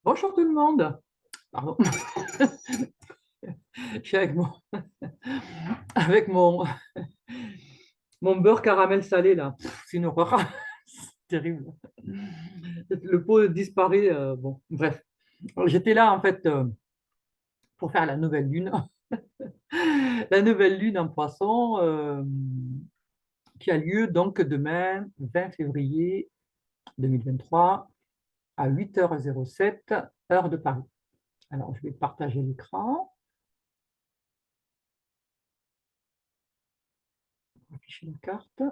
Bonjour tout le monde. Pardon. Je suis avec mon beurre caramel salé là. C'est une horreur. C'est terrible. Le pot disparaît. Bon, bref. J'étais là en fait pour faire la nouvelle lune. La nouvelle lune en poisson qui a lieu donc demain, 20 février 2023 à 8h07, heure de Paris. Alors, je vais partager l'écran, afficher la carte.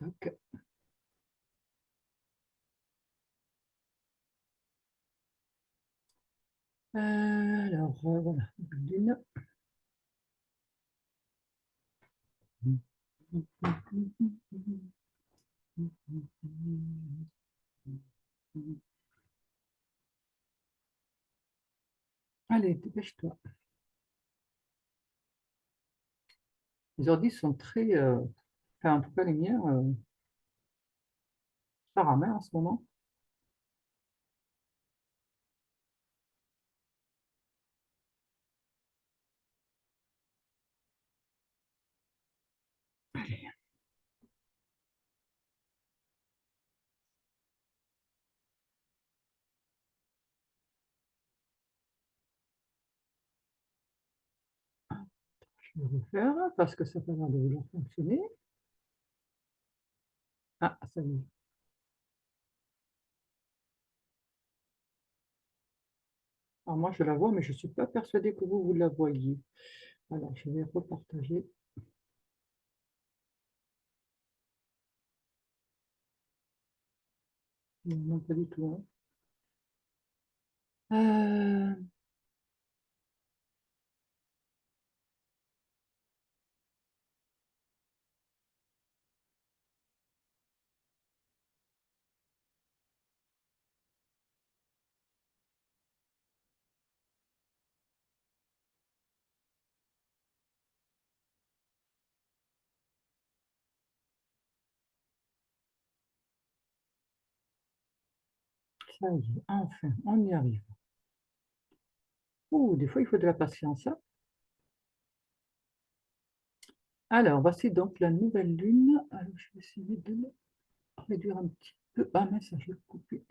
Donc, voilà, lune. Allez, dépêche-toi. Les ordi sont très. Enfin, en tout cas, les miens, ça ramène en ce moment. Je vais refaire parce que ça n'a pas l'air de vouloir fonctionner. Ah, ça y est. Alors, moi, je la vois, mais je ne suis pas persuadée que vous la voyez. Alors, je vais repartager. Non, pas du tout, hein. Ça y est, enfin, on y arrive. Oh, des fois, il faut de la patience, hein. Alors, voici donc la nouvelle lune. Alors, je vais essayer de le réduire un petit peu. Ah, mais ça, je vais le couper.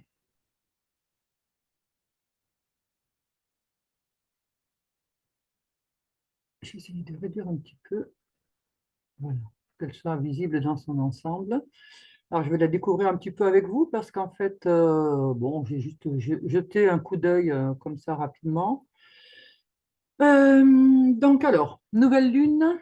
Je vais essayer de réduire un petit peu. Voilà, qu'elle soit visible dans son ensemble. Alors, je vais la découvrir un petit peu avec vous parce qu'en fait, bon, j'ai juste jeté un coup d'œil comme ça rapidement. Donc, alors, nouvelle lune.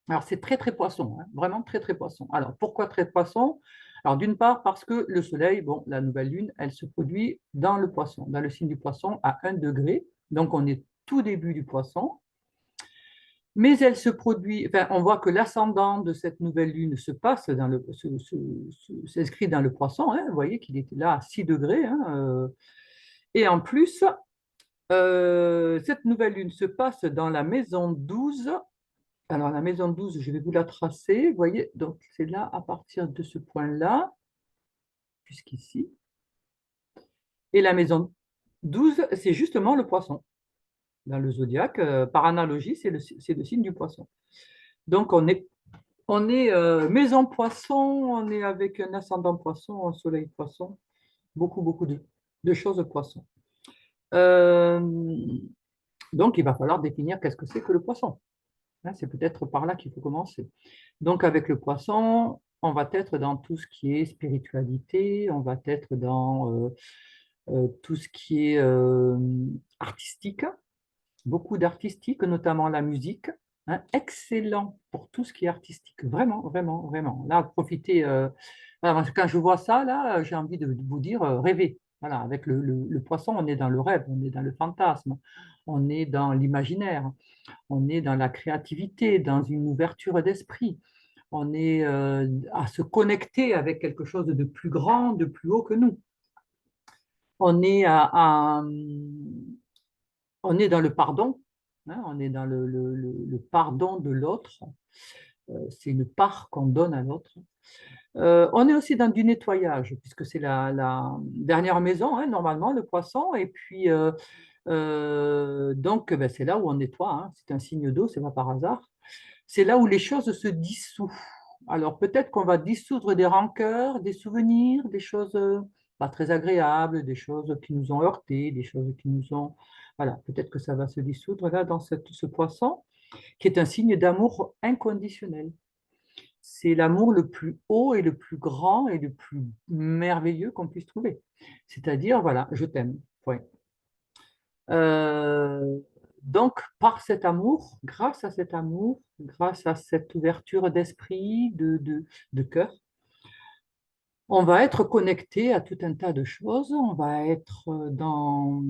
Alors, c'est très, très poisson, hein, vraiment très, très poisson. Alors, pourquoi très poisson? Alors, d'une part, parce que le soleil, bon, la nouvelle lune, elle se produit dans le poisson, dans le signe du poisson à 1 degré. Donc, on est tout début du poisson. Mais elle se produit, enfin, on voit que l'ascendant de cette nouvelle lune se passe dans s'inscrit dans le poisson, hein, vous voyez qu'il était là à 6 degrés, hein, et en plus, cette nouvelle lune se passe dans la maison 12. Alors, la maison 12, je vais vous la tracer, vous voyez, donc c'est là à partir de ce point-là, jusqu'ici. Et la maison 12, c'est justement le poisson. Dans le zodiaque, par analogie, c'est le signe du poisson. Donc, on est maison poisson, on est avec un ascendant poisson, un soleil poisson, beaucoup, beaucoup de choses poisson. Euh, donc, il va falloir définir qu'est-ce que c'est que le poisson. Hein, c'est peut-être par là qu'il faut commencer. Donc, avec le poisson, on va être dans tout ce qui est spiritualité, on va être dans tout ce qui est artistique, beaucoup d'artistique, notamment la musique, hein, excellent pour tout ce qui est artistique, vraiment, vraiment, vraiment. Là, profitez. Voilà, quand je vois ça, là, j'ai envie de vous dire, rêvez. Voilà, avec le poisson, on est dans le rêve, on est dans le fantasme, on est dans l'imaginaire, on est dans la créativité, dans une ouverture d'esprit. On est à se connecter avec quelque chose de plus grand, de plus haut que nous. On est on est dans le pardon, hein, on est dans le pardon de l'autre. c'est une part qu'on donne à l'autre. On est aussi dans du nettoyage, puisque c'est la dernière maison, hein, normalement, le poisson. Et puis, donc, ben, c'est là où on nettoie, hein. C'est un signe d'eau, c'est pas par hasard. C'est là où les choses se dissouent. Alors, peut-être qu'on va dissoudre des rancœurs, des souvenirs, des choses pas très agréables, des choses qui nous ont heurtés, des choses qui nous ont... Voilà, peut-être que ça va se dissoudre là dans ce poisson, qui est un signe d'amour inconditionnel. C'est l'amour le plus haut et le plus grand et le plus merveilleux qu'on puisse trouver. C'est-à-dire, voilà, je t'aime. Point. Euh, donc, par cet amour, grâce à cette ouverture d'esprit, de cœur, on va être connecté à tout un tas de choses. On va être donc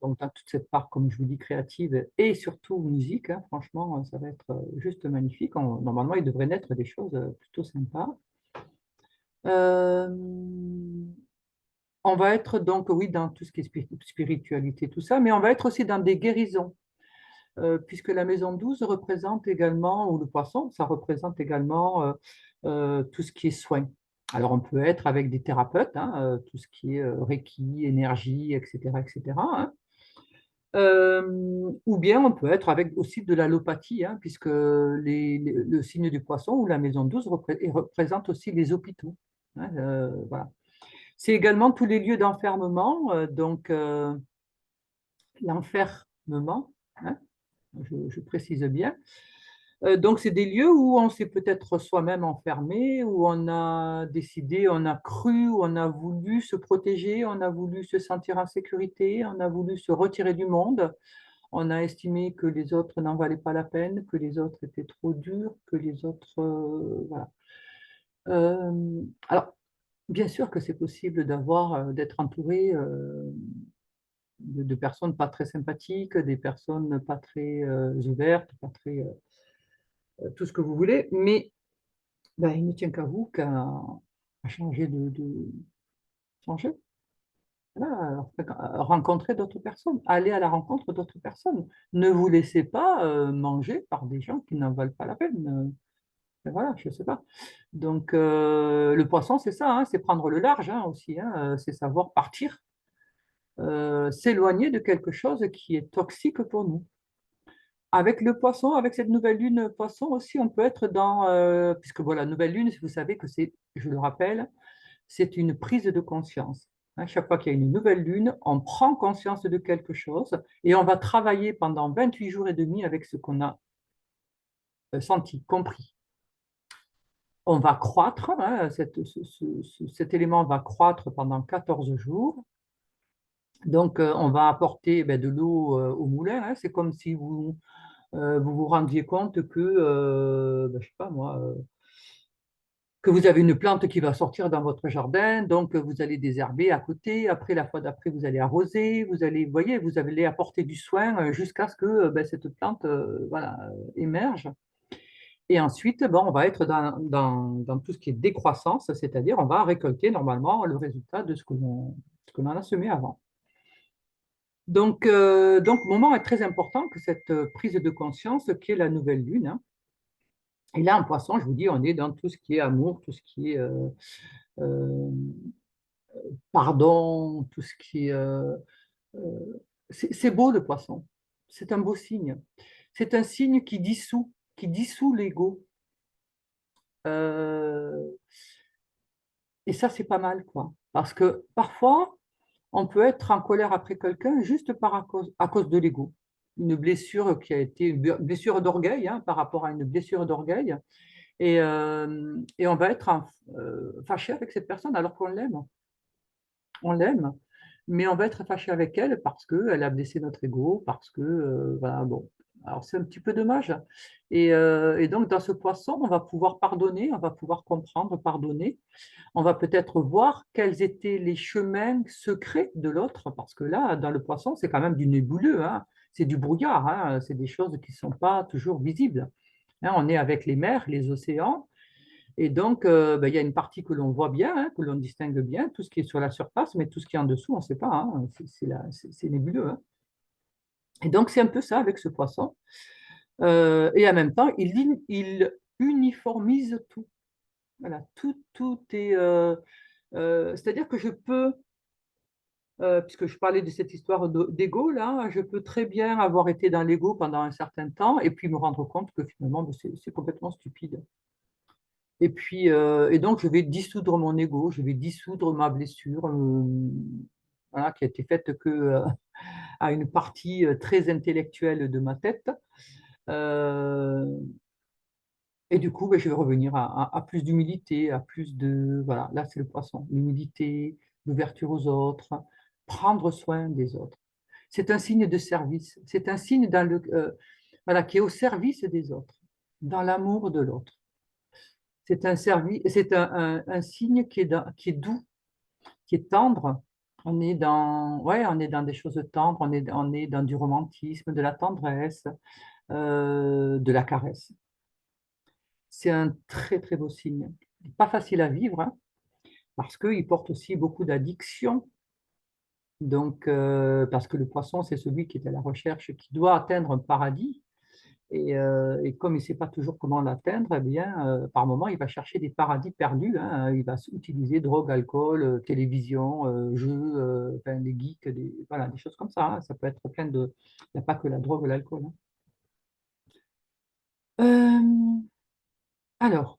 dans toute cette part, comme je vous dis, créative et surtout musique, hein. Franchement, ça va être juste magnifique. Normalement, il devrait naître des choses plutôt sympas. Euh, on va être donc, oui, dans tout ce qui est spiritualité, tout ça, mais on va être aussi dans des guérisons, puisque la maison 12 représente également, ou le poisson, ça représente également tout ce qui est soin. Alors, on peut être avec des thérapeutes, hein, tout ce qui est Reiki, énergie, etc., etc., hein. Ou bien on peut être avec aussi de l'allopathie, hein, puisque le signe du poisson ou la maison 12 représente aussi les hôpitaux, hein, voilà. C'est également tous les lieux d'enfermement, donc l'enfermement, hein, je précise bien. Donc, c'est des lieux où on s'est peut-être soi-même enfermé, où on a décidé, on a cru, où on a voulu se protéger, on a voulu se sentir en sécurité, on a voulu se retirer du monde, on a estimé que les autres n'en valaient pas la peine, que les autres étaient trop durs, que les autres... voilà. Alors, bien sûr que c'est possible d'être entouré de personnes pas très sympathiques, des personnes pas très ouvertes, pas très tout ce que vous voulez, mais ben, il ne tient qu'à vous à changer de changer. Voilà, rencontrer d'autres personnes, aller à la rencontre d'autres personnes. Ne vous laissez pas manger par des gens qui n'en valent pas la peine. Ben voilà, je ne sais pas. Donc, le poisson, c'est ça, hein, c'est prendre le large hein, aussi, hein, c'est savoir partir, s'éloigner de quelque chose qui est toxique pour nous. Avec le poisson, avec cette nouvelle lune poisson aussi, on peut être puisque voilà, la nouvelle lune, vous savez que c'est, je le rappelle, c'est une prise de conscience. Hein, chaque fois qu'il y a une nouvelle lune, on prend conscience de quelque chose et on va travailler pendant 28 jours et demi avec ce qu'on a senti, compris. On va croître, hein, cet élément va croître pendant 14 jours. Donc, on va apporter ben, de l'eau au moulin, hein. C'est comme si vous vous rendiez compte que, ben, je sais pas moi, que vous avez une plante qui va sortir dans votre jardin, donc vous allez désherber à côté. Après, la fois d'après, vous allez arroser, vous allez, vous voyez, vous allez apporter du soin jusqu'à ce que ben, cette plante voilà, émerge. Et ensuite, bon, on va être dans tout ce qui est décroissance, c'est-à-dire on va récolter normalement le résultat de ce que l'on a semé avant. Donc, moment est très important que cette prise de conscience qui est la nouvelle lune, hein. Et là, en poisson, je vous dis, on est dans tout ce qui est amour, tout ce qui est euh, pardon, tout ce qui est... c'est beau le poisson, c'est un beau signe. C'est un signe qui dissout l'ego. Euh, et ça, c'est pas mal, quoi. Parce que parfois, on peut être en colère après quelqu'un juste à cause de l'ego. Une blessure qui a été une blessure d'orgueil, hein, par rapport à une blessure d'orgueil. Et on va être fâché avec cette personne alors qu'on l'aime. On l'aime, mais on va être fâché avec elle parce qu'elle a blessé notre ego, parce que, voilà, bon. Alors c'est un petit peu dommage. Et donc dans ce poisson, on va pouvoir pardonner, on va pouvoir comprendre, pardonner. On va peut-être voir quels étaient les chemins secrets de l'autre, parce que là, dans le poisson, c'est quand même du nébuleux, hein. C'est du brouillard, hein. C'est des choses qui ne sont pas toujours visibles, hein. On est avec les mers, les océans, et donc ben, il y a une partie que l'on voit bien, hein, que l'on distingue bien, tout ce qui est sur la surface, mais tout ce qui est en dessous, on ne sait pas, hein. C'est nébuleux, hein. Et donc c'est un peu ça avec ce poisson. Et en même temps, uniformise tout. Voilà, tout est. C'est-à-dire que je peux, puisque je parlais de cette histoire d'ego, là, je peux très bien avoir été dans l'ego pendant un certain temps et puis me rendre compte que finalement, ben, c'est complètement stupide. Et puis, et donc, je vais dissoudre mon ego, je vais dissoudre ma blessure, voilà, qui a été faite que à une partie très intellectuelle de ma tête. Euh, et du coup, ben, je vais revenir à plus d'humilité, à plus de... Voilà, là, c'est le poisson. L'humilité, l'ouverture aux autres, prendre soin des autres. C'est un signe de service. C'est un signe voilà, qui est au service des autres, dans l'amour de l'autre. C'est un service, c'est un signe qui est doux, qui est tendre. On est dans, ouais, on est dans des choses tendres, on est dans du romantisme, de la tendresse, de la caresse. C'est un très très beau signe. Pas facile à vivre, hein, parce qu'il porte aussi beaucoup d'addiction. Donc, parce que le poisson, c'est celui qui est à la recherche, qui doit atteindre un paradis. Et comme il ne sait pas toujours comment l'atteindre, eh bien, par moment, il va chercher des paradis perdus, hein. Il va utiliser drogue, alcool, télévision, jeux, enfin, les geeks, voilà, des choses comme ça, hein. Ça peut être plein de... Il n'y a pas que la drogue, l'alcool, hein. Euh, alors,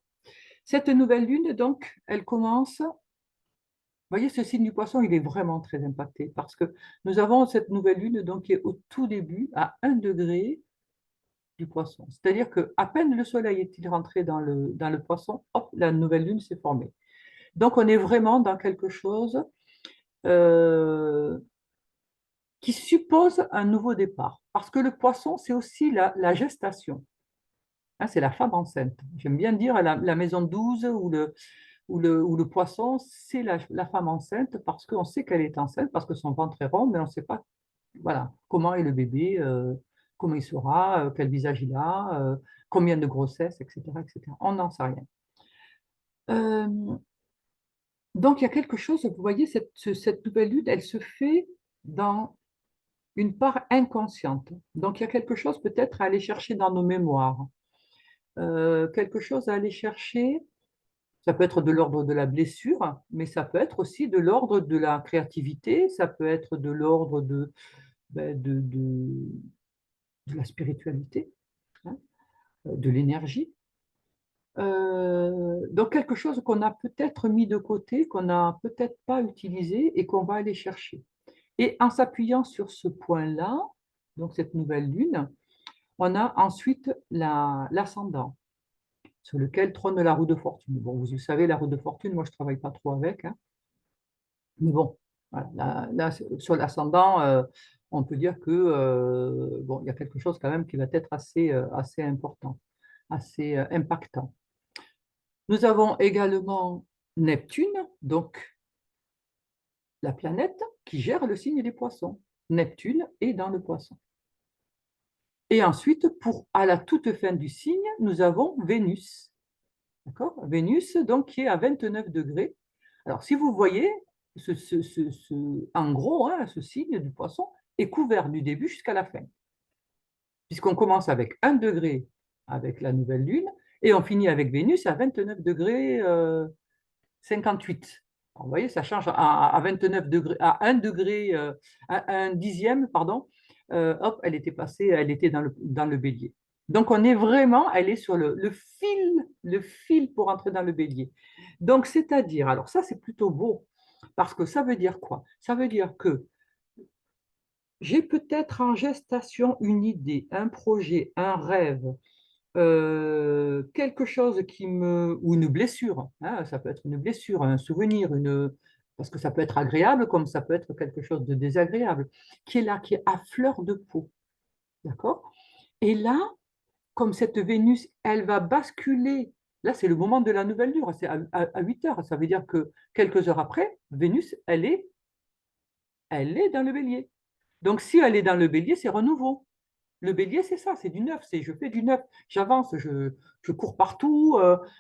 cette nouvelle lune, donc, elle commence. Vous voyez, ce signe du poisson, il est vraiment très impacté parce que nous avons cette nouvelle lune donc, qui est au tout début, à 1 degré du poisson. C'est-à-dire qu'à peine le soleil est-il rentré dans le poisson, hop, la nouvelle lune s'est formée. Donc, on est vraiment dans quelque chose euh, qui suppose un nouveau départ. Parce que le poisson, c'est aussi la gestation. Hein, c'est la femme enceinte. J'aime bien dire la maison 12 ou le poisson, c'est la femme enceinte parce qu'on sait qu'elle est enceinte, parce que son ventre est rond, mais on ne sait pas voilà, comment est le bébé, comment il sera, quel visage il a, combien de grossesses, etc., etc. On n'en sait rien. Euh, donc, il y a quelque chose, vous voyez, cette nouvelle lune, elle se fait dans une part inconsciente. Donc, il y a quelque chose peut-être à aller chercher dans nos mémoires, quelque chose à aller chercher. Ça peut être de l'ordre de la blessure, mais ça peut être aussi de l'ordre de la créativité, ça peut être de l'ordre ben, de la spiritualité, hein, de l'énergie. Donc quelque chose qu'on a peut-être mis de côté, qu'on n'a peut-être pas utilisé et qu'on va aller chercher. Et en s'appuyant sur ce point-là, donc cette nouvelle lune, on a ensuite l'ascendant sur lequel trône la roue de fortune. Bon, vous savez, la roue de fortune, moi je ne travaille pas trop avec, hein, mais bon, voilà, là, sur l'ascendant, on peut dire que bon, il y a quelque chose quand même qui va être assez important, assez impactant. Nous avons également Neptune, donc la planète qui gère le signe des poissons. Neptune est dans le poisson. Et ensuite, à la toute fin du signe, nous avons Vénus. D'accord? Vénus, donc, qui est à 29 degrés. Alors, si vous voyez, en gros, hein, ce signe du poisson est couvert du début jusqu'à la fin. Puisqu'on commence avec 1 degré avec la nouvelle lune et on finit avec Vénus à 29 degrés 58. Alors, vous voyez, ça change à 29 degrés, à 1 degré, à 1 dixième, pardon. Hop, elle était passée, elle était dans le bélier. Donc, on est vraiment, elle est sur le fil pour entrer dans le bélier. Donc, c'est-à-dire, alors ça, c'est plutôt beau, parce que ça veut dire quoi? Ça veut dire que j'ai peut-être en gestation une idée, un projet, un rêve, quelque chose ou une blessure, hein, ça peut être une blessure, un souvenir, parce que ça peut être agréable comme ça peut être quelque chose de désagréable, qui est là, qui est à fleur de peau, d'accord? Et là, comme cette Vénus, elle va basculer, là c'est le moment de la nouvelle lune, c'est à 8 heures, ça veut dire que quelques heures après, Vénus, elle est dans le bélier. Donc si elle est dans le bélier, c'est renouveau. Le bélier, c'est ça, c'est du neuf, je fais du neuf, j'avance, je cours partout,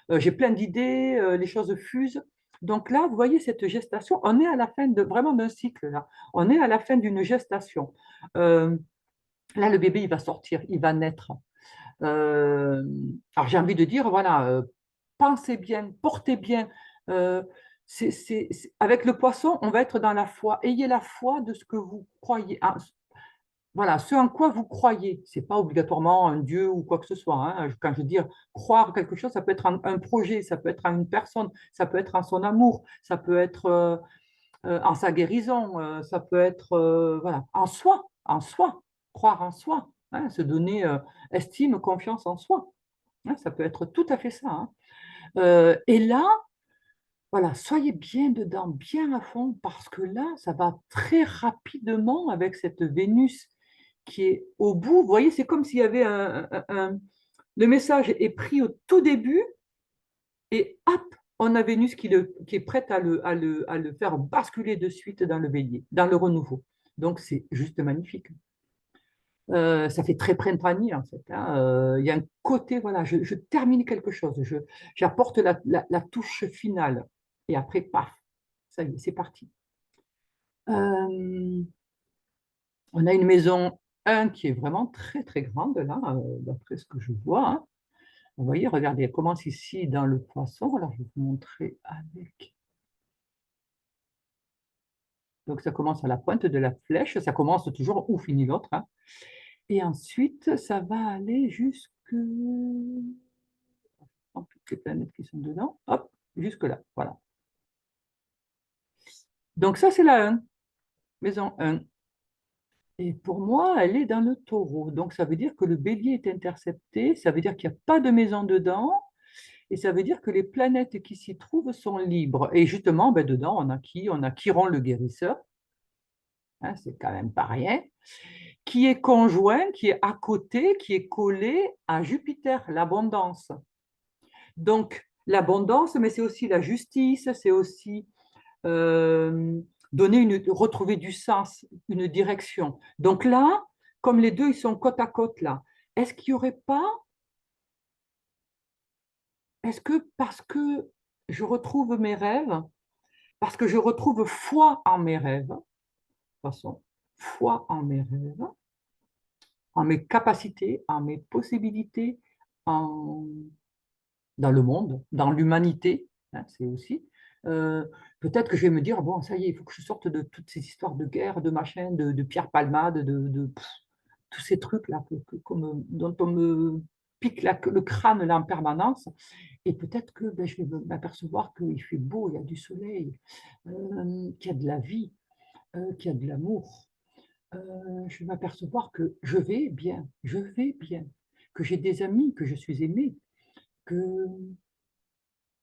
j'ai plein d'idées, les choses fusent. Donc là, vous voyez cette gestation, on est à la fin vraiment d'un cycle, là. On est à la fin d'une gestation. Là, le bébé, il va sortir, il va naître. Euh, alors j'ai envie de dire, voilà, pensez bien, portez bien. Euh, avec le poisson, on va être dans la foi. Ayez la foi de ce que vous croyez. Ah, voilà, ce en quoi vous croyez. C'est pas obligatoirement un Dieu ou quoi que ce soit, hein. Quand je veux dire croire quelque chose, ça peut être un projet, ça peut être en une personne, ça peut être en son amour, ça peut être en sa guérison, ça peut être voilà, en soi, croire en soi, hein, se donner estime, confiance en soi. Hein, ça peut être tout à fait ça, hein. Et là, voilà, soyez bien dedans, bien à fond, parce que là, ça va très rapidement avec cette Vénus qui est au bout. Vous voyez, c'est comme s'il y avait le message est pris au tout début et hop, on a Vénus qui est prête à le faire basculer de suite dans le bélier, dans le renouveau. Donc, c'est juste magnifique. Ça fait très printanier, en fait, hein. Il y a un côté, voilà, je termine quelque chose, j'apporte la touche finale. Et après, paf, ça y est, c'est parti. Euh, on a une maison 1 qui est vraiment très, très grande, là, d'après ce que je vois, hein. Vous voyez, regardez, elle commence ici dans le poisson. Alors, je vais vous montrer avec. Donc, ça commence à la pointe de la flèche. Ça commence toujours où finit l'autre, hein. Et ensuite, ça va aller jusque... toutes les planètes qui sont dedans. Hop, jusque là. Voilà. Donc, ça, c'est la 1, maison 1. Et pour moi, elle est dans le taureau. Donc, ça veut dire que le bélier est intercepté. Ça veut dire qu'il n'y a pas de maison dedans. Et ça veut dire que les planètes qui s'y trouvent sont libres. Et justement, ben, dedans, on a qui? On a Chiron le guérisseur, hein, c'est quand même pas rien, qui est conjoint, qui est à côté, qui est collé à Jupiter, l'abondance. Donc, l'abondance, mais c'est aussi la justice, c'est aussi euh, retrouver du sens, une direction. Donc là, comme les deux, ils sont côte à côte là, est-ce qu'il n'y aurait pas, est-ce que parce que je retrouve mes rêves, parce que je retrouve foi en mes rêves, de toute façon, foi en mes rêves, en mes capacités, en mes possibilités, en, dans le monde, dans l'humanité, hein, c'est aussi. euh, Peut-être que je vais me dire, bon, ça y est, il faut que je sorte de toutes ces histoires de guerre, de machin, de Pierre Palmade, tous ces trucs-là dont on me pique le crâne là en permanence. Et peut-être que ben, je vais m'apercevoir qu'il fait beau, il y a du soleil, qu'il y a de la vie, qu'il y a de l'amour. Je vais m'apercevoir que je vais bien, que j'ai des amis, que je suis aimée, que,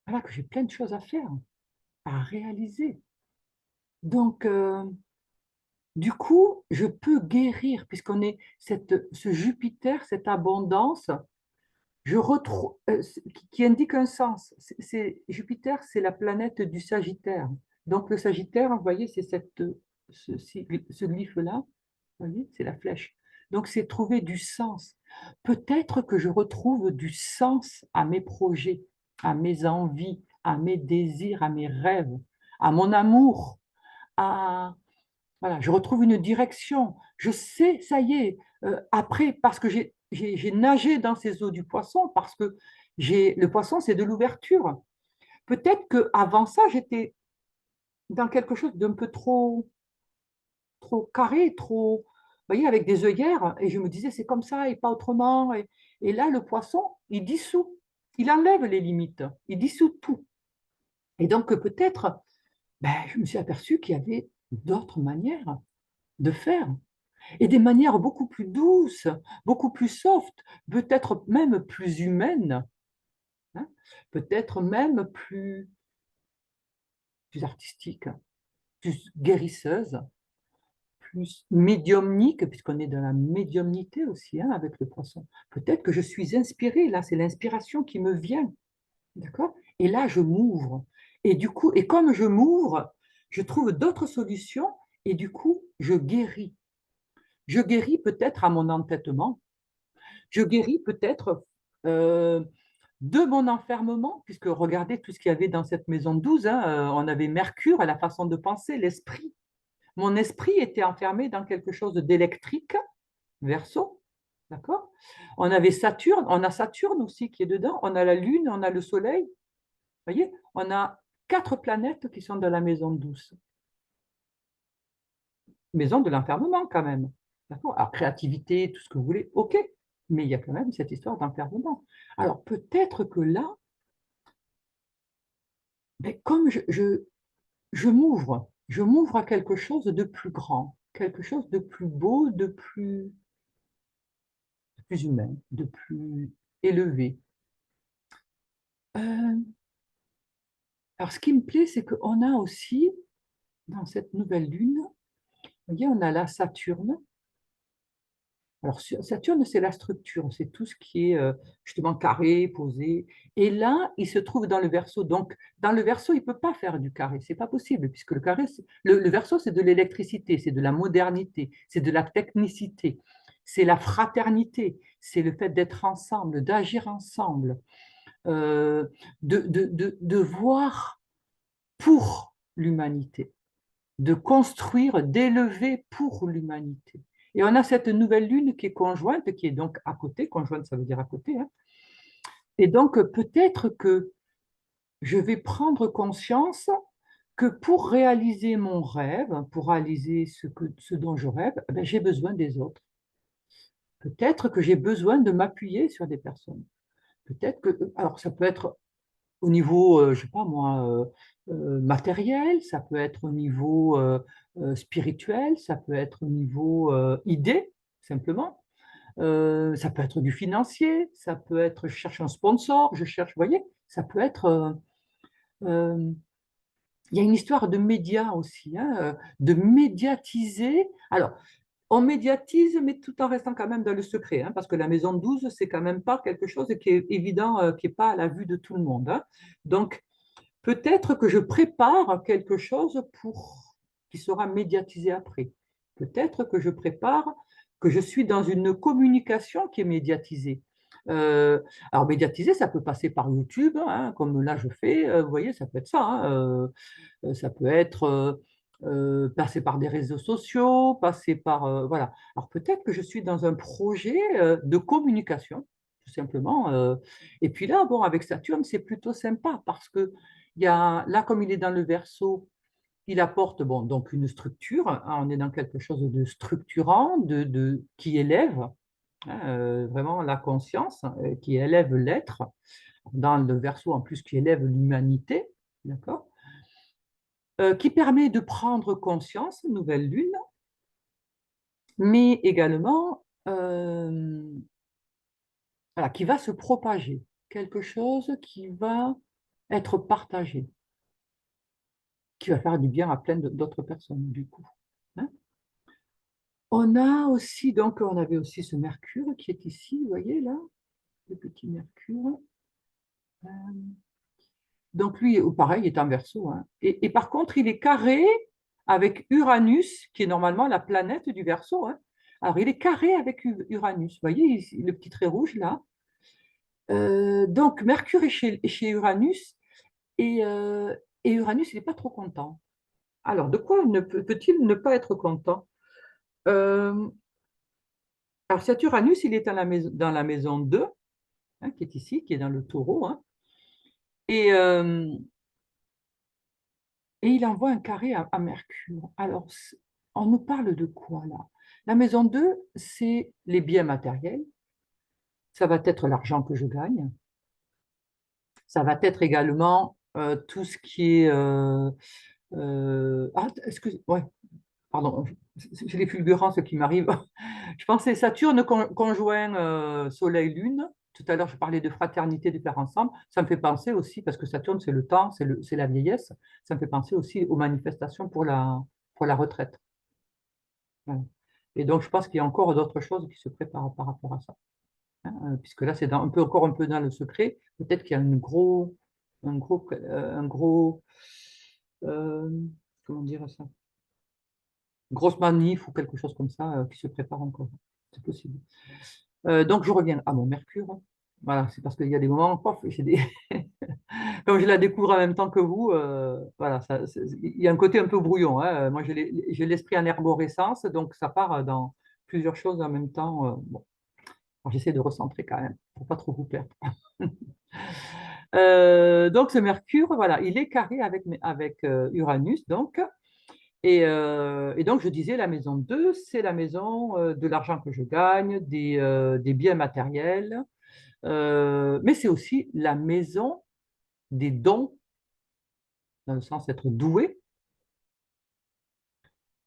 voilà, que j'ai plein de choses à faire, à réaliser. Donc, du coup, je peux guérir, puisqu'on est ce Jupiter, cette abondance, je retrouve, qui indique un sens. Jupiter, c'est la planète du Sagittaire. Donc, le Sagittaire, vous voyez, c'est ce glyphe-là, vous voyez, c'est la flèche. Donc, c'est trouver du sens. Peut-être que je retrouve du sens à mes projets, à mes envies, à mes désirs, à mes rêves, à mon amour, à, voilà, je retrouve une direction. Je sais, ça y est, après, parce que j'ai nagé dans ces eaux du poisson, parce que le poisson, c'est de l'ouverture. Peut-être qu'avant ça, j'étais dans quelque chose d'un peu trop carré, trop, vous voyez, avec des œillères, et je me disais, c'est comme ça et pas autrement. Et là, le poisson, il dissout, il enlève les limites, il dissout tout. Et donc, peut-être, ben, je me suis aperçu qu'il y avait d'autres manières de faire, et des manières beaucoup plus douces, beaucoup plus soft, peut-être même plus humaines, hein, peut-être même plus artistiques, plus guérisseuses, plus médiumniques, puisqu'on est dans la médiumnité aussi, hein, avec le poisson. Peut-être que je suis inspirée, là, c'est l'inspiration qui me vient, d'accord? Et là, je m'ouvre. Et du coup, et comme je m'ouvre, je trouve d'autres solutions, et du coup, je guéris. Je guéris peut-être à mon entêtement, je guéris peut-être de mon enfermement, puisque regardez tout ce qu'il y avait dans cette maison de 12, hein, on avait Mercure à la façon de penser, l'esprit. Mon esprit était enfermé dans quelque chose d'électrique, Verseau, d'accord? On avait Saturne, on a Saturne aussi qui est dedans, on a la Lune, on a le Soleil. Vous voyez, on a quatre planètes qui sont dans la maison douce. Maison de l'enfermement quand même. D'accord? Alors, créativité, tout ce que vous voulez, ok, mais il y a quand même cette histoire d'enfermement. Alors, peut-être que là, ben, comme je m'ouvre à quelque chose de plus grand, quelque chose de plus beau, de plus humain, de plus élevé. Euh, alors, ce qui me plaît, c'est qu'on a aussi, dans cette nouvelle lune, vous voyez, on a la Saturne. Alors, Saturne, c'est la structure, c'est tout ce qui est justement carré, posé. Et là, il se trouve dans le Verseau. Donc, dans le Verseau, il ne peut pas faire du carré. C'est pas possible, puisque le carré, le Verseau, c'est de l'électricité, c'est de la modernité, c'est de la technicité, c'est la fraternité, c'est le fait d'être ensemble, d'agir ensemble, de voir pour l'humanité, de construire, d'élever pour l'humanité. Et on a cette nouvelle lune qui est conjointe, qui est donc à côté, conjointe ça veut dire à côté, hein. Et donc peut-être que je vais prendre conscience que pour réaliser mon rêve, pour réaliser ce dont je rêve, eh ben, j'ai besoin des autres. Peut-être que j'ai besoin de m'appuyer sur des personnes. Peut-être que, alors ça peut être au niveau, je sais pas moi, matériel, ça peut être au niveau spirituel, ça peut être au niveau idée, simplement. Ça peut être du financier, ça peut être, je cherche un sponsor, je cherche, vous voyez, ça peut être. Euh, il y a une histoire de médias aussi, hein, de médiatiser. Alors, on médiatise, mais tout en restant quand même dans le secret, hein, parce que la maison 12, c'est quand même pas quelque chose qui est évident, qui n'est pas à la vue de tout le monde, hein. Donc, peut-être que je prépare quelque chose pour qui sera médiatisé après. Peut-être que je prépare, que je suis dans une communication qui est médiatisée. Euh, alors médiatiser, ça peut passer par YouTube, hein, comme là je fais. Vous voyez, ça peut être ça, hein. Ça peut être passer par des réseaux sociaux, passer par voilà. Alors peut-être que je suis dans un projet de communication, tout simplement. Et puis là, bon, avec Saturne, c'est plutôt sympa parce que il y a, là, comme il est dans le Verseau, il apporte bon, donc une structure, hein, on est dans quelque chose de structurant, qui élève hein, vraiment la conscience, qui élève l'être, dans le Verseau en plus qui élève l'humanité, d'accord? Qui permet de prendre conscience, nouvelle lune, mais également voilà, qui va se propager, quelque chose qui va être partagé, qui va faire du bien à plein d'autres personnes, du coup, hein. On a aussi, donc, on avait aussi ce Mercure qui est ici, vous voyez là, le petit Mercure. Euh, Donc lui, pareil, il est en Verseau, hein. Et par contre, il est carré avec Uranus, qui est normalement la planète du Verseau, hein. Alors, il est carré avec Uranus. Vous voyez ici, le petit trait rouge là. Donc, Mercure est chez Uranus et Uranus, il n'est pas trop content. Alors, de quoi peut-il ne pas être content? Euh, alors, cet Uranus, il est dans la maison 2, hein, qui est ici, qui est dans le taureau, hein. Et, euh, et il envoie un carré à Mercure. Alors, on nous parle de quoi là? La maison 2, c'est les biens matériels. Ça va être l'argent que je gagne. Ça va être également tout ce qui est. Ah, ouais, pardon, j'ai les fulgurances qui m'arrivent. Je pensais Saturne conjoint Soleil-Lune. Tout à l'heure, je parlais de fraternité, de faire ensemble. Ça me fait penser aussi, parce que Saturne, c'est le temps, c'est la vieillesse. Ça me fait penser aussi aux manifestations pour la retraite. Voilà. Et donc, je pense qu'il y a encore d'autres choses qui se préparent par rapport à ça, hein, puisque là, c'est encore un peu dans le secret. Peut-être qu'il y a un gros, euh, comment dire ça? Grosse manif ou quelque chose comme ça qui se prépare encore. C'est possible. Donc, je reviens à mon Mercure. Voilà, c'est parce qu'il y a des moments, pof, comme je la découvre en même temps que vous, voilà, il y a un côté un peu brouillon, hein. Moi, j'ai l'esprit en arborescence, donc ça part dans plusieurs choses en même temps. Bon. Alors, j'essaie de recentrer quand même, pour pas trop vous perdre. Donc, ce Mercure, voilà, il est carré avec Uranus, donc. Et donc, je disais, la maison 2, c'est la maison de l'argent que je gagne, des biens matériels, mais c'est aussi la maison des dons, dans le sens d'être doué.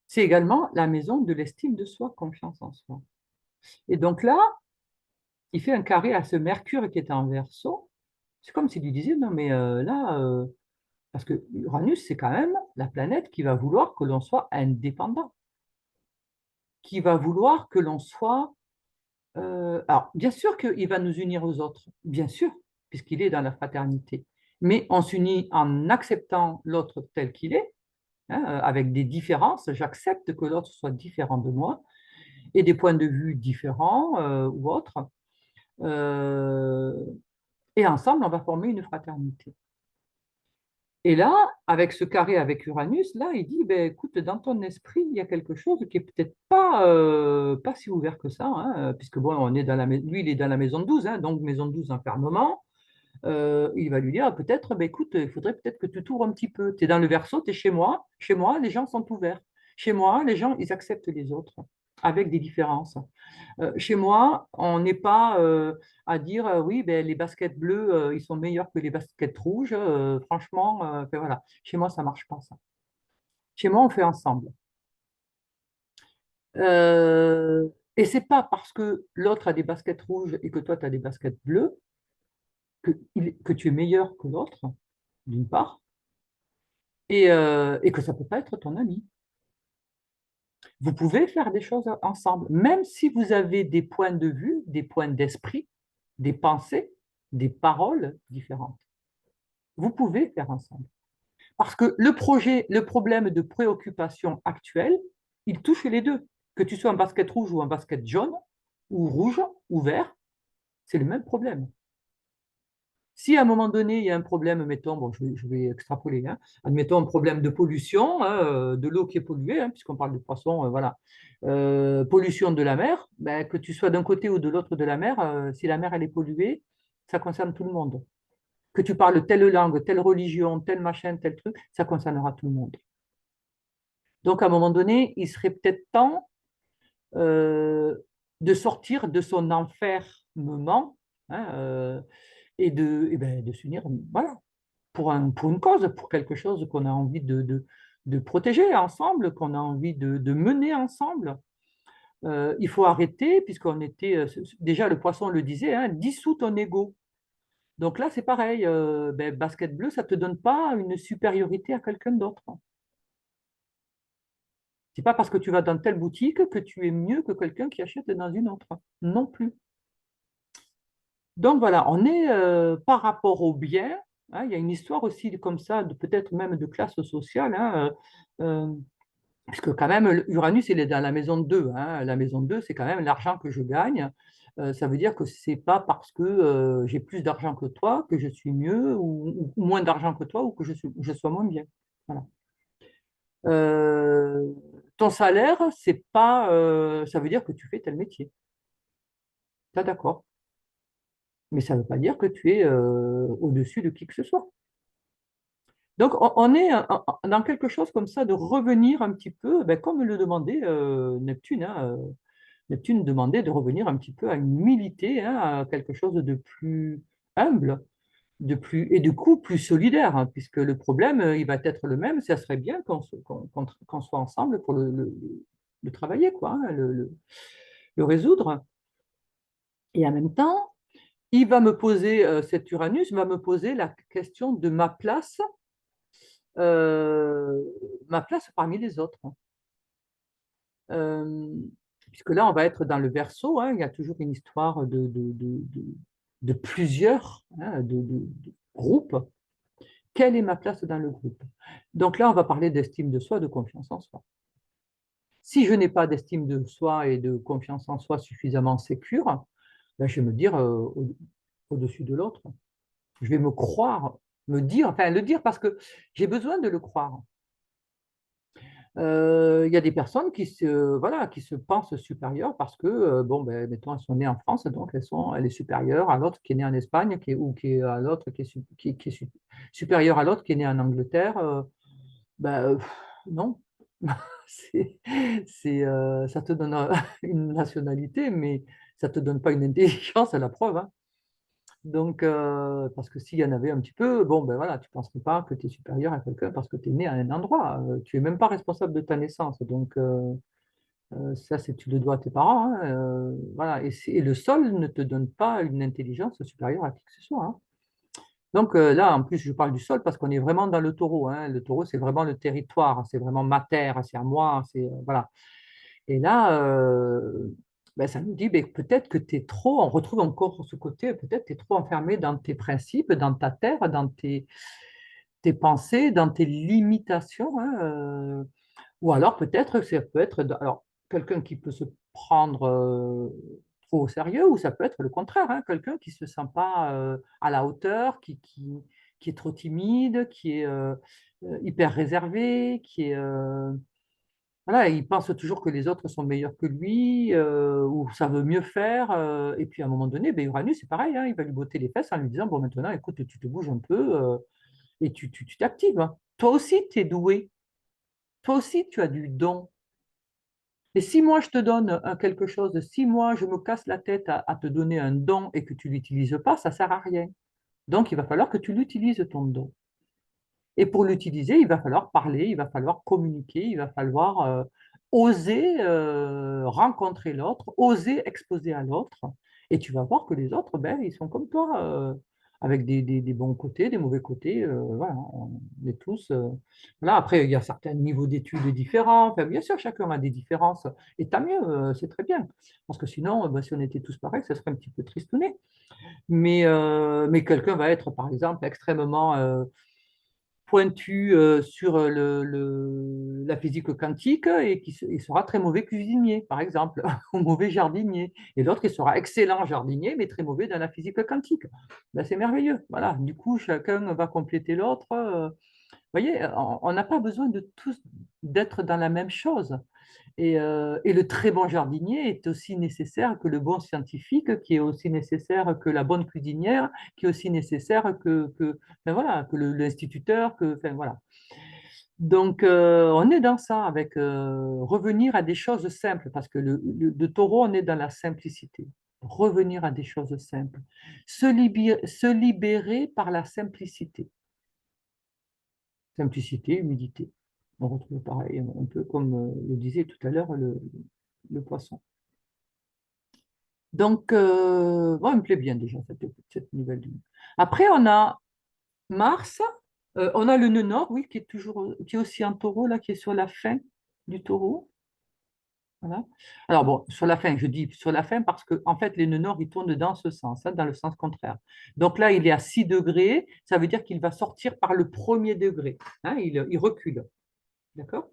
C'est également la maison de l'estime de soi, confiance en soi. Et donc là, il fait un carré à ce Mercure qui est en Verseau. C'est comme s'il lui disait, non mais là, parce que Uranus, c'est quand même la planète qui va vouloir que l'on soit indépendant, qui va vouloir que l'on soit... alors, bien sûr qu'il va nous unir aux autres, bien sûr, puisqu'il est dans la fraternité. Mais on s'unit en acceptant l'autre tel qu'il est, hein, avec des différences. J'accepte que l'autre soit différent de moi et des points de vue différents ou autres. Euh, et ensemble, on va former une fraternité. Et là, avec ce carré avec Uranus, là, il dit, ben, écoute, dans ton esprit, il y a quelque chose qui est peut-être pas si ouvert que ça, hein, puisque bon, on est lui, il est dans la maison 12, hein, donc maison 12, enfermement. Il va lui dire, peut-être, ben, écoute, il faudrait peut-être que tu t'ouvres un petit peu. Tu es dans le Verseau, tu es chez moi. Chez moi, les gens sont ouverts. Chez moi, les gens, ils acceptent les autres, avec des différences. Chez moi, on n'est pas à dire oui, ben, les baskets bleues, ils sont meilleurs que les baskets rouges. Franchement, ben voilà. Chez moi, ça marche pas ça. Chez moi, on fait ensemble. Euh, et c'est pas parce que l'autre a des baskets rouges et que toi, tu as des baskets bleues que tu es meilleur que l'autre, d'une part, et que ça peut pas être ton ami. Vous pouvez faire des choses ensemble, même si vous avez des points de vue, des points d'esprit, des pensées, des paroles différentes. Vous pouvez faire ensemble. Parce que le problème de préoccupation actuel, il touche les deux. Que tu sois en basket rouge ou en basket jaune, ou rouge, ou vert, c'est le même problème. Si à un moment donné, il y a un problème, mettons, bon, je vais extrapoler, hein, admettons un problème de pollution, hein, de l'eau qui est polluée, hein, puisqu'on parle de poissons, voilà. Pollution de la mer, ben, que tu sois d'un côté ou de l'autre de la mer, si la mer elle est polluée, ça concerne tout le monde. Que tu parles telle langue, telle religion, tel machin, tel truc, ça concernera tout le monde. Donc, à un moment donné, il serait peut-être temps euh, de sortir de son enfermement, hein, et ben, de s'unir, voilà, pour une cause, pour quelque chose qu'on a envie de protéger ensemble, qu'on a envie de mener ensemble. Il faut arrêter, puisqu'on était, déjà le poisson le disait, hein, dissous ton ego. Donc là, c'est pareil, ben, basket bleu, ça ne te donne pas une supériorité à quelqu'un d'autre. C'est pas parce que tu vas dans telle boutique que tu es mieux que quelqu'un qui achète dans une autre. Non plus. Donc voilà, on est par rapport au bien, hein, il y a une histoire aussi comme ça, peut-être même de classe sociale, hein, puisque quand même, Uranus, il est dans la maison 2, hein. La maison 2, c'est quand même l'argent que je gagne. Ça veut dire que c'est pas parce que j'ai plus d'argent que toi que je suis mieux ou moins d'argent que toi ou que je sois moins bien. Voilà. Euh, ton salaire, c'est pas, ça veut dire que tu fais tel métier. Tu d'accord. Mais ça ne veut pas dire que tu es au-dessus de qui que ce soit. Donc, on est dans quelque chose comme ça, de revenir un petit peu, ben, comme le demandait Neptune. Hein, Neptune demandait de revenir un petit peu à une humilité, hein, à quelque chose de plus humble, et du coup plus solidaire, hein, puisque le problème, il va être le même. Ça serait bien qu'on soit ensemble pour le travailler, quoi, hein, le résoudre. Et en même temps, il va me poser, cet Uranus va me poser la question de euh, ma place parmi les autres. Euh, puisque là, on va être dans le Verseau, hein, il y a toujours une histoire de plusieurs, hein, de groupes. Quelle est ma place dans le groupe? Donc là, on va parler d'estime de soi, de confiance en soi. Si je n'ai pas d'estime de soi et de confiance en soi suffisamment sécure, ben, je vais me dire au-dessus de l'autre. Je vais me croire, me dire, enfin le dire parce que j'ai besoin de le croire. Il y a des personnes voilà, qui se pensent supérieures parce que, bon, ben, mettons, elles sont nées en France, donc elle est supérieure à l'autre qui est née en Espagne, ou qui est à l'autre qui est supérieure à l'autre qui est née en Angleterre. Ben, non. C'est, ça te donne une nationalité, mais ça ne te donne pas une intelligence, à la preuve, hein. Donc, parce que s'il y en avait un petit peu, bon, ben voilà, tu ne penserais pas que tu es supérieur à quelqu'un parce que tu es né à un endroit. Tu n'es même pas responsable de ta naissance. Donc, ça, tu le dois à tes parents, hein. Voilà. Et le sol ne te donne pas une intelligence supérieure à qui que ce soit, hein. Donc, là, en plus, je parle du sol parce qu'on est vraiment dans le taureau, hein. Le taureau, c'est vraiment le territoire. C'est vraiment ma terre, c'est à moi. Voilà. Et là, ben, ça nous dit ben, peut-être que tu es trop, on retrouve encore ce côté, peut-être tu es trop enfermé dans tes principes, dans ta terre, dans tes pensées, dans tes limitations, hein, ou alors peut-être que ça peut être alors, quelqu'un qui peut se prendre trop au sérieux, ou ça peut être le contraire, hein, quelqu'un qui ne se sent pas à la hauteur, qui est trop timide, qui est hyper réservé, qui est, voilà, il pense toujours que les autres sont meilleurs que lui, ou ça veut mieux faire. Et puis à un moment donné, ben, Uranus, c'est pareil, hein, il va lui botter les fesses en lui disant, bon, maintenant, écoute, tu te bouges un peu et tu t'actives, hein. Toi aussi, tu es doué. Toi aussi, tu as du don. Et si moi, je te donne quelque chose, si moi, je me casse la tête à te donner un don et que tu ne l'utilises pas, ça ne sert à rien. Donc, il va falloir que tu l'utilises, ton don. Et pour l'utiliser, il va falloir parler, il va falloir communiquer, il va falloir oser rencontrer l'autre, oser exposer à l'autre. Et tu vas voir que les autres, ben, ils sont comme toi, avec des bons côtés, des mauvais côtés. Voilà, on est tous. Voilà. Après, il y a certains niveaux d'études différents. Enfin, bien sûr, chacun a des différences. Et tant mieux, c'est très bien. Parce que sinon, ben, si on était tous pareils, ça serait un petit peu tristouné. Mais quelqu'un va être, par exemple, extrêmement pointu sur la physique quantique et il sera très mauvais cuisinier, par exemple, ou mauvais jardinier. Et l'autre, il sera excellent jardinier, mais très mauvais dans la physique quantique. Ben, c'est merveilleux. Voilà. Du coup, chacun va compléter l'autre. Vous voyez, on n'a pas besoin de tous d'être dans la même chose. Et le très bon jardinier est aussi nécessaire que le bon scientifique, qui est aussi nécessaire que la bonne cuisinière, qui est aussi nécessaire enfin, voilà, que l'instituteur, enfin, voilà. Donc, on est dans ça, avec revenir à des choses simples, parce que le taureau, on est dans la simplicité. Revenir à des choses simples. Se libérer par la simplicité. Simplicité, humilité. On retrouve pareil, un peu comme le disait tout à l'heure le poisson. Donc, bon, il me plaît bien déjà cette nouvelle lune. Après, on a Mars, on a le nœud nord, oui, qui est aussi en taureau, là, qui est sur la fin du taureau. Voilà. Alors bon, sur la fin, je dis sur la fin parce que en fait, les nœuds nord, ils tournent dans ce sens, hein, dans le sens contraire. Donc là, il est à 6 degrés, ça veut dire qu'il va sortir par le premier degré, hein, il recule. D'accord?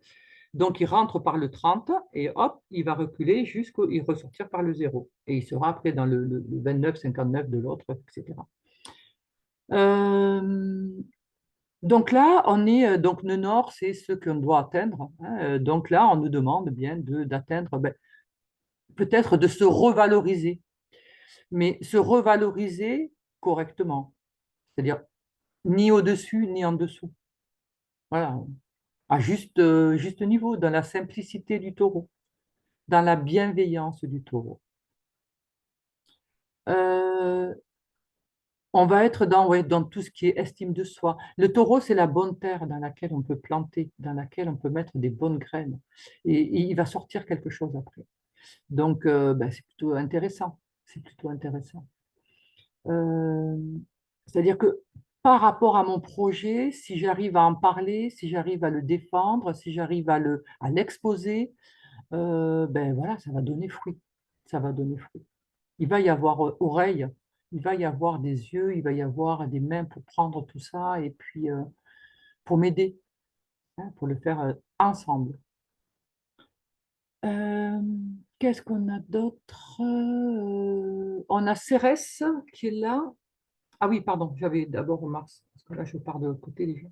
Donc, il rentre par le 30 et hop, il va reculer il ressortir par le 0. Et il sera après dans le 29, 59 de l'autre, etc. Euh, donc là, on est, donc le nord, c'est ce qu'on doit atteindre, hein. Donc là, on nous demande bien d'atteindre, ben, peut-être de se revaloriser, mais se revaloriser correctement. C'est-à-dire ni au-dessus, ni en dessous. Voilà, à juste niveau, dans la simplicité du taureau, dans la bienveillance du taureau. Euh, on va être dans, ouais, dans tout ce qui est estime de soi. Le taureau, c'est la bonne terre dans laquelle on peut planter, dans laquelle on peut mettre des bonnes graines. Et il va sortir quelque chose après. Donc, ben, c'est plutôt intéressant. C'est plutôt intéressant. Euh, c'est-à-dire que par rapport à mon projet, si j'arrive à en parler, si j'arrive à le défendre, si j'arrive à l'exposer, ben voilà, ça va donner fruit. Ça va donner fruit. Il va y avoir oreilles, il va y avoir des yeux, il va y avoir des mains pour prendre tout ça et puis pour m'aider, hein, pour le faire ensemble. Euh, Qu'est-ce qu'on a d'autre? On a Cérès qui est là. Ah oui, pardon, j'avais d'abord Mars, parce que là je pars de l'autre côté déjà.